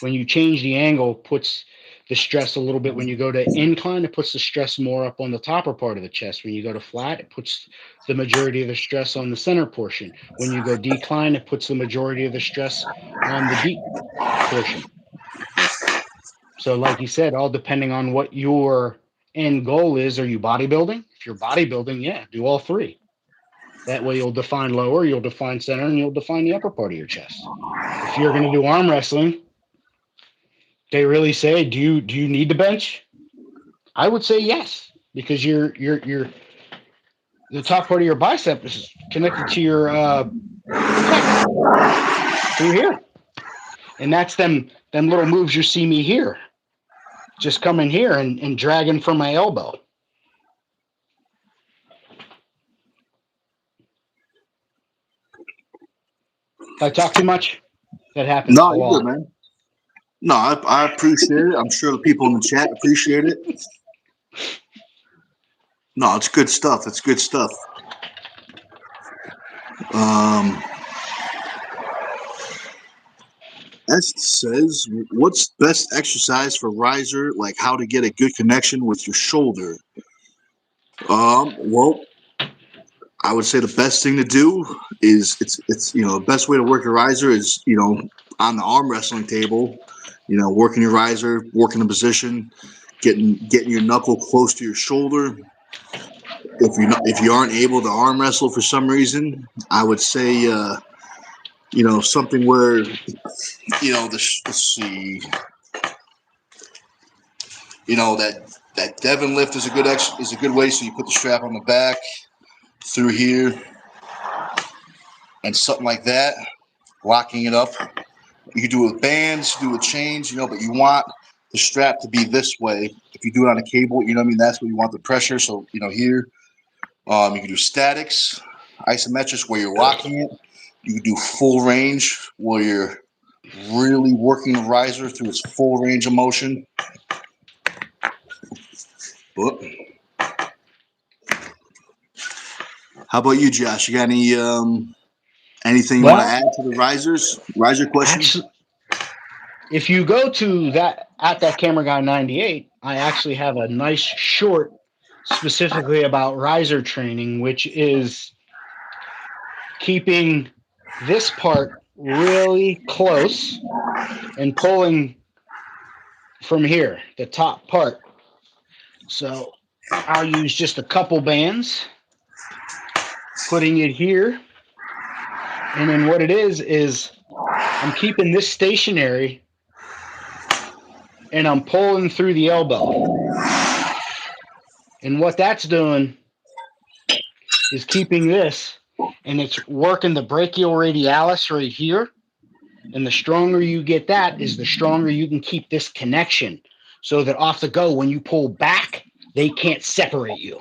When you change the angle, puts the stress a little bit. When you go to incline, it puts the stress more up on the topper part of the chest. When you go to flat, it puts the majority of the stress on the center portion. When you go decline, it puts the majority of the stress on the deep portion. So like you said, all depending on what your end goal is. Are you bodybuilding? If you're bodybuilding, yeah, do all three. That way you'll define lower, you'll define center, and you'll define the upper part of your chest. If you're going to do arm wrestling, they really say, do you need the bench? I would say yes, because the top part of your bicep is connected to your pec through here, and that's them little moves you see me here, just coming here and dragging from my elbow. If I talk too much, that happens No, a you're lot. good, man. No, I appreciate it. I'm sure the people in the chat appreciate it. No, it's good stuff. It's good stuff. Est says, what's best exercise for riser? Like how to get a good connection with your shoulder? Well, I would say the best thing to do is it's the best way to work your riser is on the arm wrestling table, working your riser, working the position, getting your knuckle close to your shoulder. If you aren't able to arm wrestle for some reason, I would say something where let's see, that Devon lift is a good way. So you put the strap on the back through here and something like that, locking it up. You can do it with bands, do it with chains, but you want the strap to be this way. If you do it on a cable, that's where you want the pressure. So, here, you can do statics, isometrics where you're locking it. You can do full range where you're really working the riser through its full range of motion. But how about you, Josh? You got anything you want to add to the riser question? Actually, if you go to that camera guy 98, I actually have a nice short specifically about riser training, which is keeping this part really close and pulling from here, the top part. So I'll use just a couple bands, putting it here. And then what it is I'm keeping this stationary and I'm pulling through the elbow. And what that's doing is keeping this, and it's working the brachioradialis right here. And the stronger you get that is the stronger you can keep this connection, so that off the go, when you pull back, they can't separate you.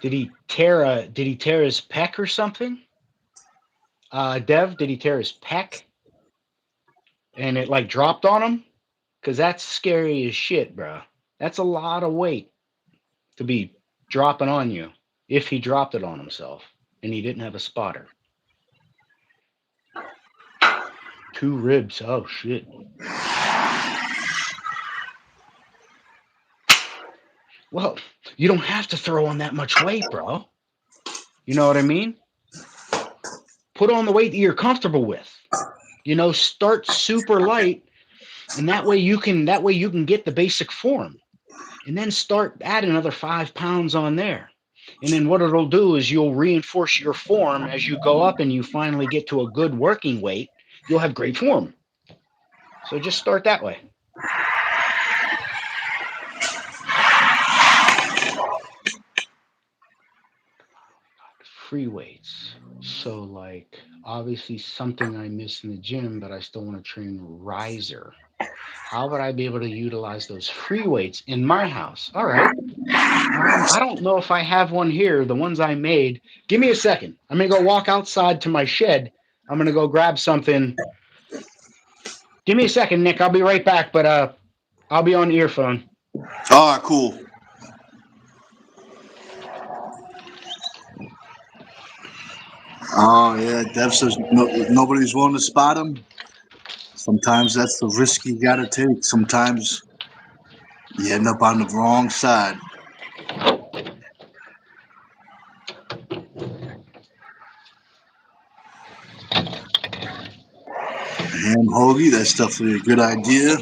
Did he tear his pec or something? Dev, did he tear his pec and it like dropped on him? Because that's scary as shit, bro. That's a lot of weight to be dropping on you if he dropped it on himself and he didn't have a spotter. 2 ribs. Oh, shit. Well, you don't have to throw on that much weight, bro. You know what I mean? Put on the weight that you're comfortable with. You know, start super light, and that way you can get the basic form. And then start adding another 5 pounds on there. And then what it'll do is you'll reinforce your form as you go up and you finally get to a good working weight. You'll have great form. So just start that way. Free weights. So like obviously something I miss in the gym, but I still want to train riser. How would I be able to utilize those free weights in my house? All right. I don't know if I have one here, the ones I made. Give me a second. I'm going to go walk outside to my shed. I'm going to go grab something. Give me a second, Nick. I'll be right back, but I'll be on the earphone. All right, cool. Oh, yeah. Dev says nobody's willing to spot him. Sometimes that's the risk you got to take. Sometimes you end up on the wrong side. Ham hoagie, that's definitely a good idea.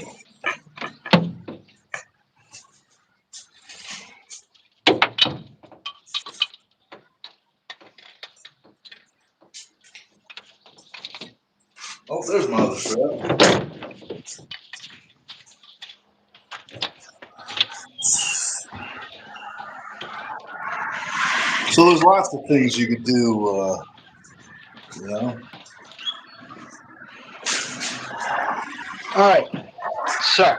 Oh, there's my other strap. So there's lots of things you could do, you know. All right. So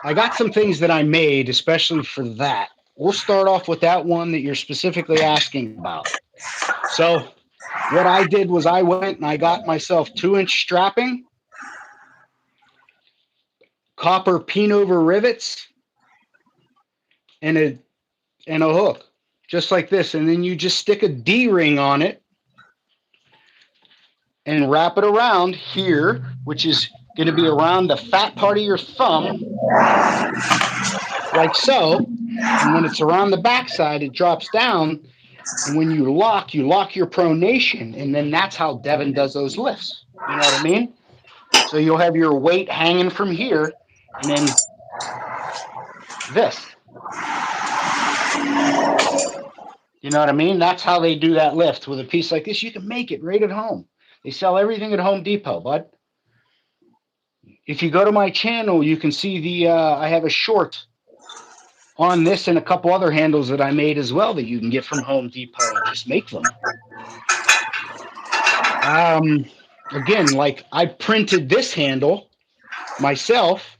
I got some things that I made especially for that. We'll start off with that one that you're specifically asking about. So what I did was I went and I got myself 2-inch strapping, copper pin over rivets, and a hook, just like this. And then you just stick a D-ring on it and wrap it around here, which is going to be around the fat part of your thumb, like so. And when it's around the backside, it drops down. And when you lock your pronation. And then that's how Devin does those lifts. You know what I mean? So you'll have your weight hanging from here and then this. You know what I mean? That's how they do that lift with a piece like this. You can make it right at home. They sell everything at Home Depot, bud. If you go to my channel, you can see I have a short on this and a couple other handles that I made as well that you can get from Home Depot and just make them. Again, like I printed this handle myself,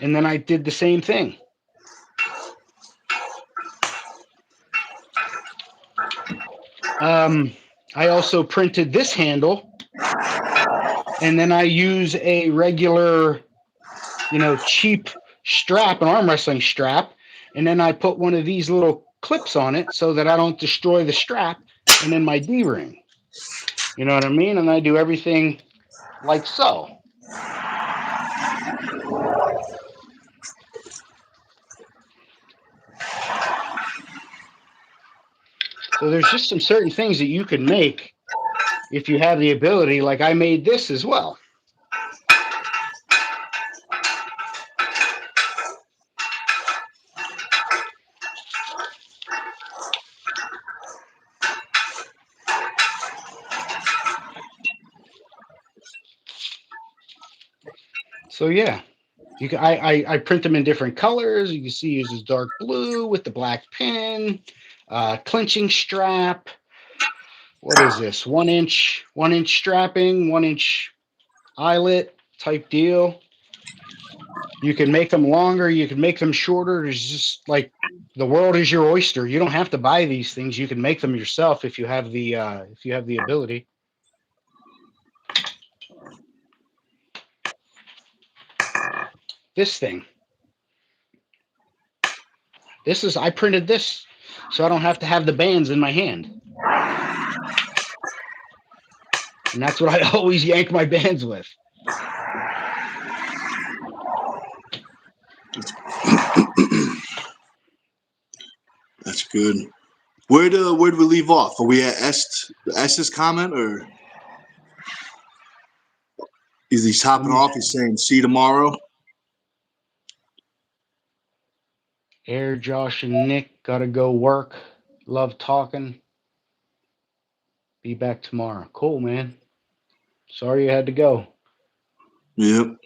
and then I did the same thing. I also printed this handle, and then I use a regular, cheap strap, an arm wrestling strap, and then I put one of these little clips on it so that I don't destroy the strap, and then my D-ring. You know what I mean? And I do everything like so. So there's just some certain things that you can make if you have the ability. Like I made this as well. So yeah, you can. I print them in different colors. You can see it uses dark blue with the black pin, clinching strap. What is this? 1-inch strapping, 1-inch eyelet type deal. You can make them longer. You can make them shorter. It's just like the world is your oyster. You don't have to buy these things. You can make them yourself if you have the ability. This thing. I printed this so I don't have to have the bands in my hand. And that's what I always yank my bands with. That's good. Where'd we leave off? Are we at S's comment, or is he topping off? He's saying, "See you tomorrow." Air, Josh, and Nick gotta go work. Love talking. Be back tomorrow. Cool, man. Sorry you had to go. Yep.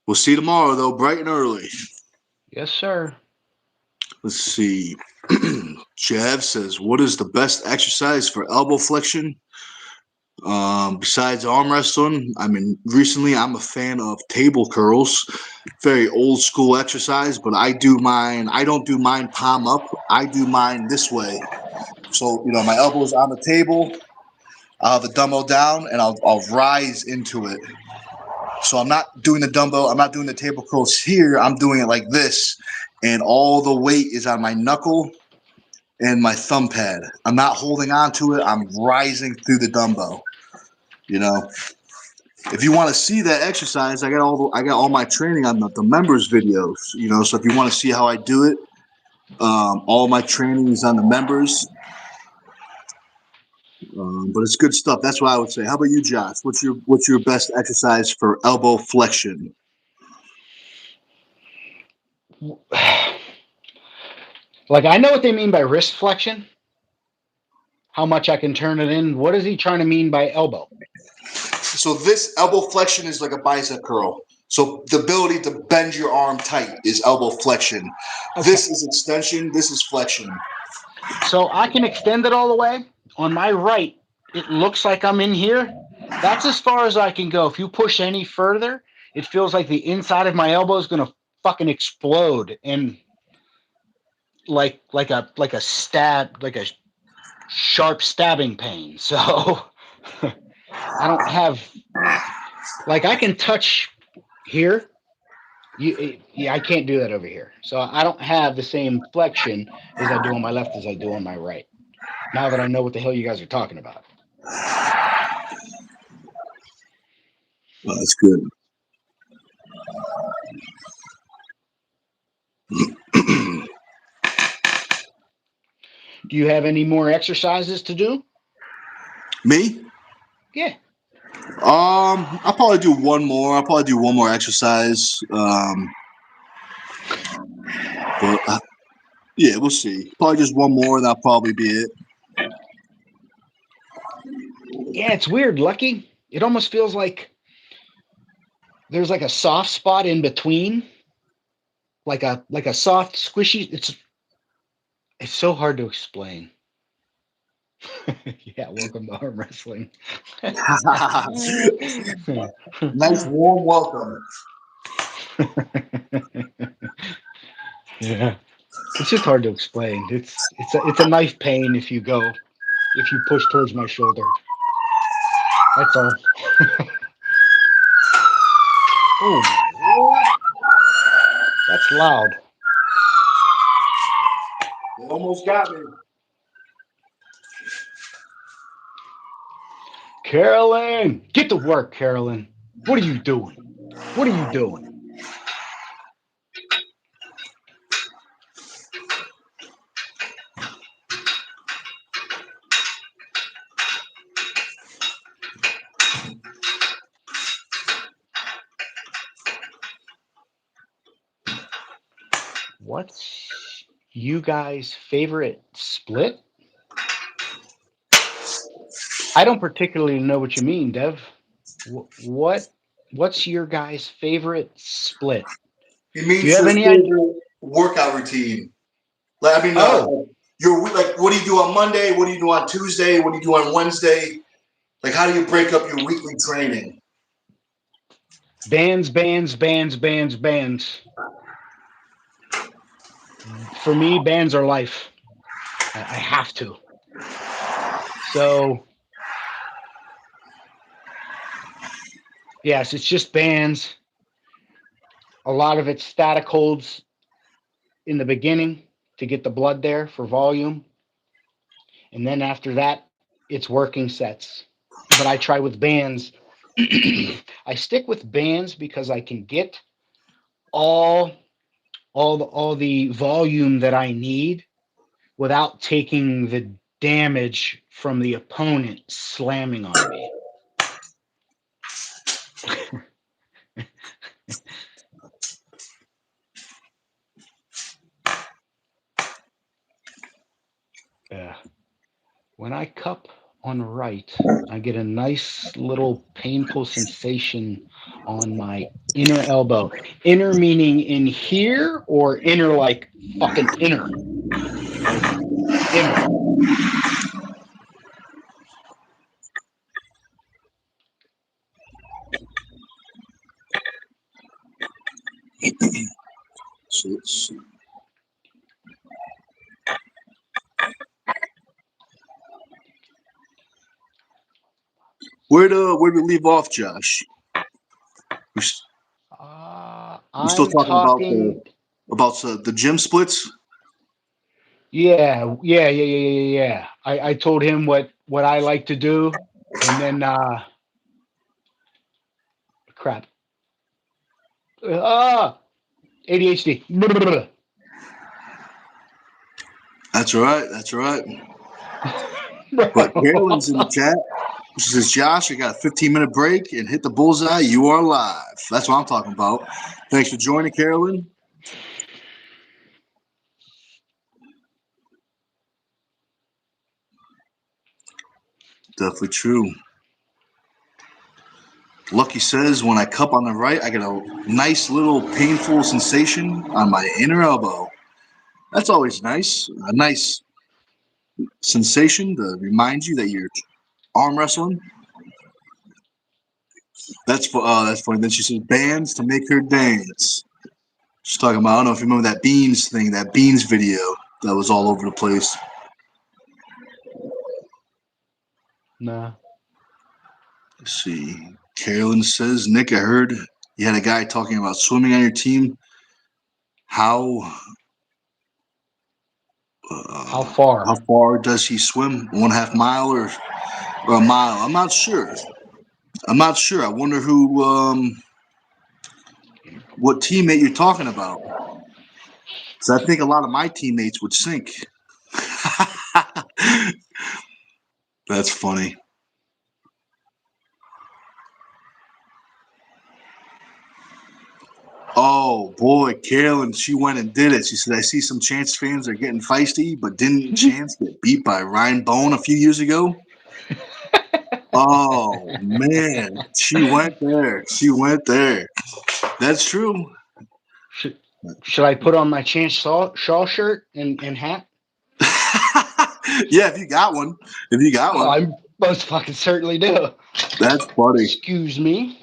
We'll see you tomorrow, though, bright and early. Yes, sir. Let's see. Jav says, "What is the best exercise for elbow flexion besides arm wrestling?" I mean, recently I'm a fan of table curls. Very old school exercise, but I do mine. I don't do mine palm up. I do mine this way. So, my elbow's on the table. I'll have the dumbbell down, and I'll rise into it. So I'm not doing the dumbbell. I'm not doing the table curls here. I'm doing it like this, and all the weight is on my knuckle and my thumb pad. I'm not holding on to it. I'm rising through the dumbbell. If you want to see that exercise, I got all my training on the members videos. So if you want to see how I do it, all my training is on the members. But it's good stuff. That's what I would say. How about you, Josh? What's your best exercise for elbow flexion? Like, I know what they mean by wrist flexion. How much I can turn it in. What is he trying to mean by elbow? So this elbow flexion is like a bicep curl. So the ability to bend your arm tight is elbow flexion. Okay. This is extension. This is flexion. So I can extend it all the way. On my right, it looks like I'm in here. That's as far as I can go. If you push any further, it feels like the inside of my elbow is going to fucking explode, and like a stab, like a sharp stabbing pain. So I don't have, like, I can touch here. I can't do that over here. So I don't have the same flexion as I do on my left as I do on my right. Now that I know what the hell you guys are talking about. Well, that's good. Do you have any more exercises to do? Me? Yeah. I'll probably do one more. I'll probably do one more exercise. Yeah, we'll see. Probably just one more, and that'll probably be it. Yeah, it's weird, Lucky. It almost feels like there's like a soft spot in between, like a soft, squishy. It's so hard to explain. Yeah, welcome to arm wrestling. Nice warm welcome. Yeah, it's just hard to explain. It's a knife pain if you push towards my shoulder. That's all. Oh my Lord, that's loud. It almost got me. Carolyn, get to work, Carolyn. What are you doing? What are you doing? What's you guys' favorite split? I don't particularly know what you mean, Dev. What's your guys' favorite split? He means do you have any idea? Workout routine. Like, your like, what do you do on Monday? What do you do on Tuesday? What do you do on Wednesday? Like, how do you break up your weekly training? Bands, bands, bands, bands, bands. For me, bands are life. I have to. So, yes, it's just bands. A lot of it's static holds in the beginning to get the blood there for volume. And then after that, it's working sets. But I try with bands. I stick with bands because I can get all all the volume that I need without taking the damage from the opponent slamming on me. Yeah. When I cup on the right, I get a nice little painful sensation on my inner elbow. Inner meaning in here or inner like fucking inner? Like inner. So let's see. Where'd we leave off, Josh? We still I'm talking about talking. the gym splits? Yeah. I told him what I like to do, and then crap. ADHD. That's right. That's right. But Carolyn's in the chat. She says, Josh, I got a 15-minute break and hit the bullseye. You are live. That's what I'm talking about. Thanks for joining, Carolyn. Definitely true. Lucky says, when I cup on the right, I get a nice little painful sensation on my inner elbow. That's always nice. A nice sensation to remind you that you're arm wrestling. That's funny. Then she says, bands to make her dance. She's talking about, I don't know if you remember that Beans thing, that Beans video that was all over the place. Nah. Let's see. Carolyn says, Nick, I heard you had a guy talking about swimming on your team. How far? How far does he swim? 1/2 mile or a mile? I'm not sure. I wonder what teammate you're talking about. So I think a lot of my teammates would sink. That's funny. Oh boy, Carolyn, she went and did it. She said, I see some Chance fans are getting feisty, but didn't Chance get beat by Ryan Bone a few years ago? Oh man, she went there. That's true. Should I put on my Chance Shaw shirt and hat? Yeah, if you got one. I most fucking certainly do. That's funny. Excuse me.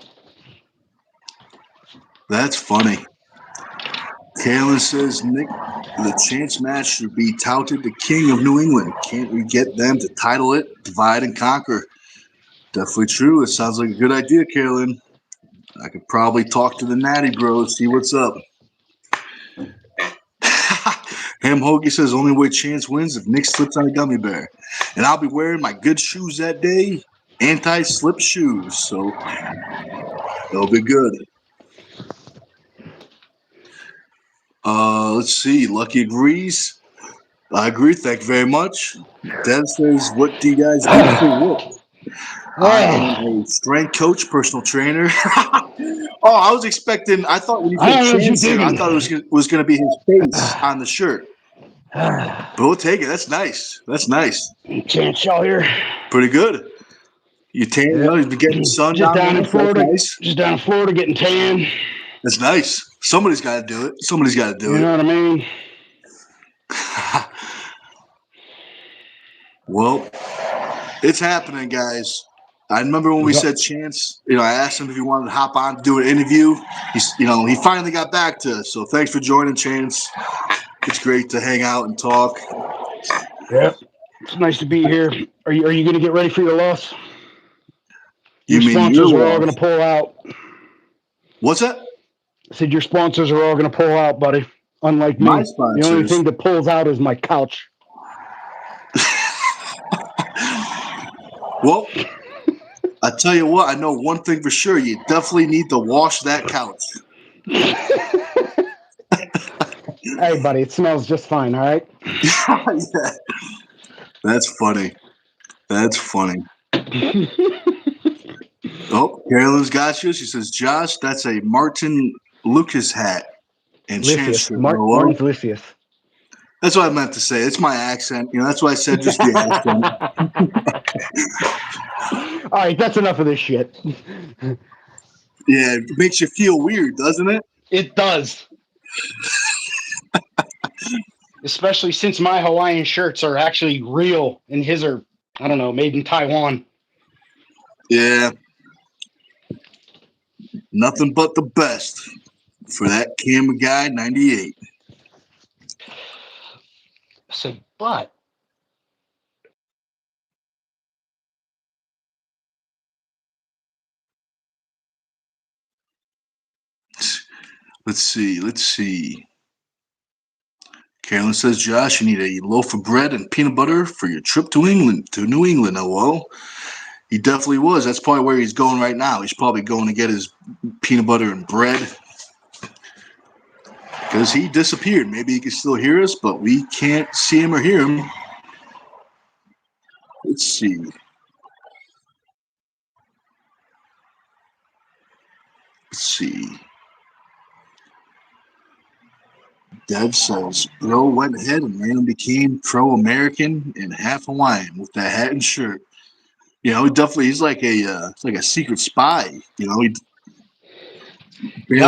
That's funny. Kalen says, Nick, the Chance match should be touted the King of New England. Can't we get them to title it, divide and conquer? Definitely true. It sounds like a good idea, Carolyn. I could probably talk to the Natty Bros, see what's up. Ham Hoagie says, only way Chance wins if Nick slips on a gummy bear. And I'll be wearing my good shoes that day, anti-slip shoes. So it'll be good. Let's see. Lucky agrees. I agree. Thank you very much. Dev says, what do you guys do for work? I am a strength coach, personal trainer. I was expecting. I thought when you said Chance there, I thought it was going to be his face on the shirt. But we'll take it. That's nice. Chance Shaw here. Pretty good. You tan, you've been getting sun just down in Florida. Nice. Just down in Florida getting tan. That's nice. Somebody's got to do it. You know what I mean? Well, it's happening, guys. I remember when we said Chance, I asked him if he wanted to hop on to do an interview. He finally got back to us. So thanks for joining, Chance. It's great to hang out and talk. Yep. It's nice to be here. Are you going to get ready for your loss? Your sponsors are all going to pull out. What's that? I said your sponsors are all going to pull out, buddy. Unlike me. My sponsors. The only thing that pulls out is my couch. Well, I tell you what, I know one thing for sure. You definitely need to wash that couch. Hey, buddy, it smells just fine, all right? Yeah. That's funny. Oh, Carolyn's got you. She says, Josh, that's a Martin Lucas hat. And Lysias. Martin's Lysias. That's what I meant to say. It's my accent. That's why I said just the accent. All right, that's enough of this shit. Yeah, it makes you feel weird, doesn't it? It does. Especially since my Hawaiian shirts are actually real and his are, I don't know, made in Taiwan. Yeah. Nothing but the best for that camera guy 98. So, but let's see. Carolyn says, Josh, you need a loaf of bread and peanut butter for your trip to New England. Oh, well, he definitely was. That's probably where he's going right now. He's probably going to get his peanut butter and bread because he disappeared. Maybe he can still hear us, but we can't see him or hear him. Let's see. Dev says, bro went ahead and man became pro-American and half Hawaiian with that hat and shirt. He's like a secret spy. He I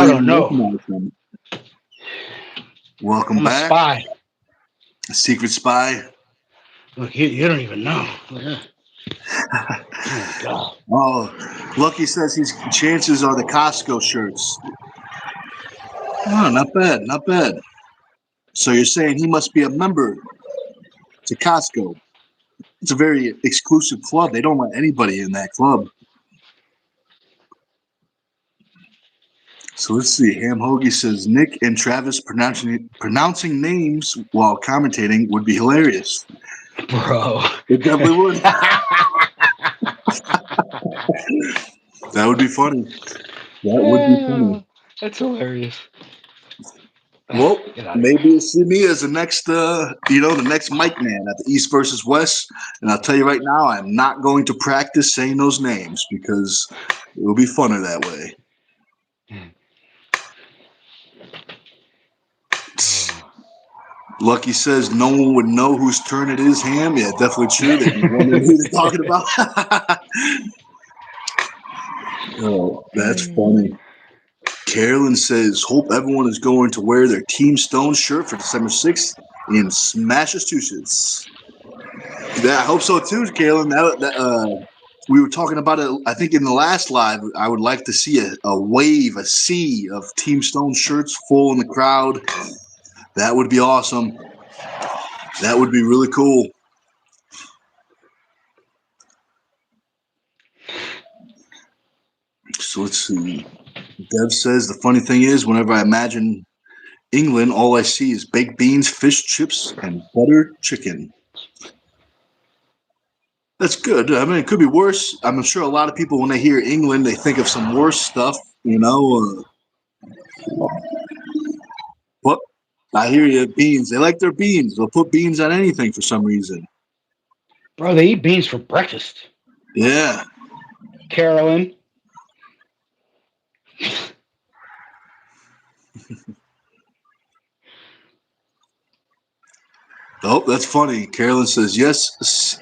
don't know. Welcome I'm back. A spy. A secret spy. Look, you don't even know. Oh, God. Oh, Lucky says his chances are the Costco shirts. Oh, not bad. So you're saying he must be a member to Costco. It's a very exclusive club. They don't let anybody in that club. So let's see. Ham Hoagie says Nick and Travis pronouncing names while commentating would be hilarious. Bro. It definitely would. That would be funny. That's hilarious. Well, maybe you'll see me as the next, the next mic man at the East versus West. And I'll tell you right now, I'm not going to practice saying those names because it will be funner that way. Lucky says no one would know whose turn it is, Ham. Yeah, definitely true. They'd be wondering who they're talking about. Oh, that's funny. Carolyn says, hope everyone is going to wear their Team Stone shirt for December 6th in Massachusetts. Yeah, I hope so too, Carolyn. We were talking about it, I think, in the last live. I would like to see a wave, a sea of Team Stone shirts full in the crowd. That would be awesome. That would be really cool. So let's see. Dev says the funny thing is, whenever I imagine England, all I see is baked beans, fish chips, and buttered chicken. That's good. I mean, it could be worse. I'm sure a lot of people, when they hear England, they think of some worse stuff, But I hear you, beans. They like their beans. They'll put beans on anything for some reason. Bro, they eat beans for breakfast. Yeah. Carolyn. Oh, that's funny. Carolyn says, yes,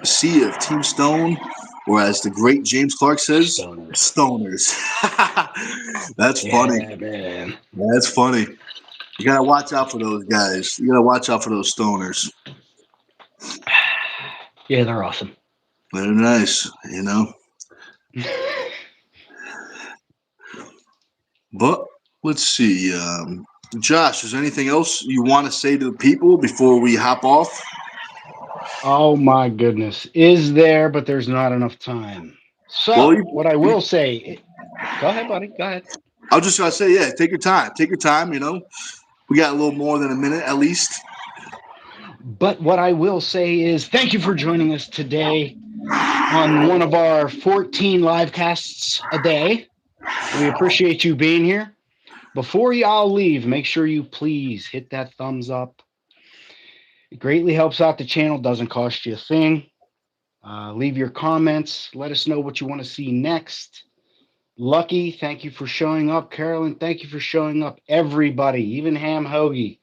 sea of Team Stone, or as the great James Clark says, stoners. That's funny. Man. That's funny. You got to watch out for those guys. You got to watch out for those stoners. Yeah, they're awesome. They're nice, But let's see. Josh, is there anything else you want to say to the people before we hop off? Oh my goodness. Is there, but there's not enough time. Well, So, what I will say, go ahead, buddy. Go ahead. I was just gonna say, yeah, take your time. Take your time. We got a little more than a minute at least. But what I will say is thank you for joining us today on one of our 14 live casts a day. We appreciate you being here. Before y'all leave, make sure you please hit that thumbs up. It greatly helps out the channel, doesn't cost you a thing. Leave your comments. Let us know what you want to see next. Lucky, thank you for showing up. Carolyn, thank you for showing up. Everybody, even Ham Hoagie,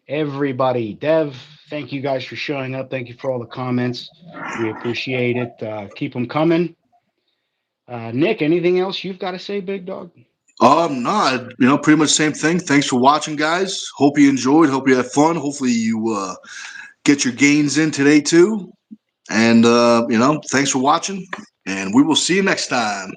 everybody. Dev, thank you guys for showing up. Thank you for all the comments. We appreciate it. Keep them coming. Nick, anything else you've got to say, big dog? No, pretty much the same thing. Thanks for watching, guys. Hope you enjoyed. Hope you had fun. Hopefully you get your gains in today too. And thanks for watching. And we will see you next time.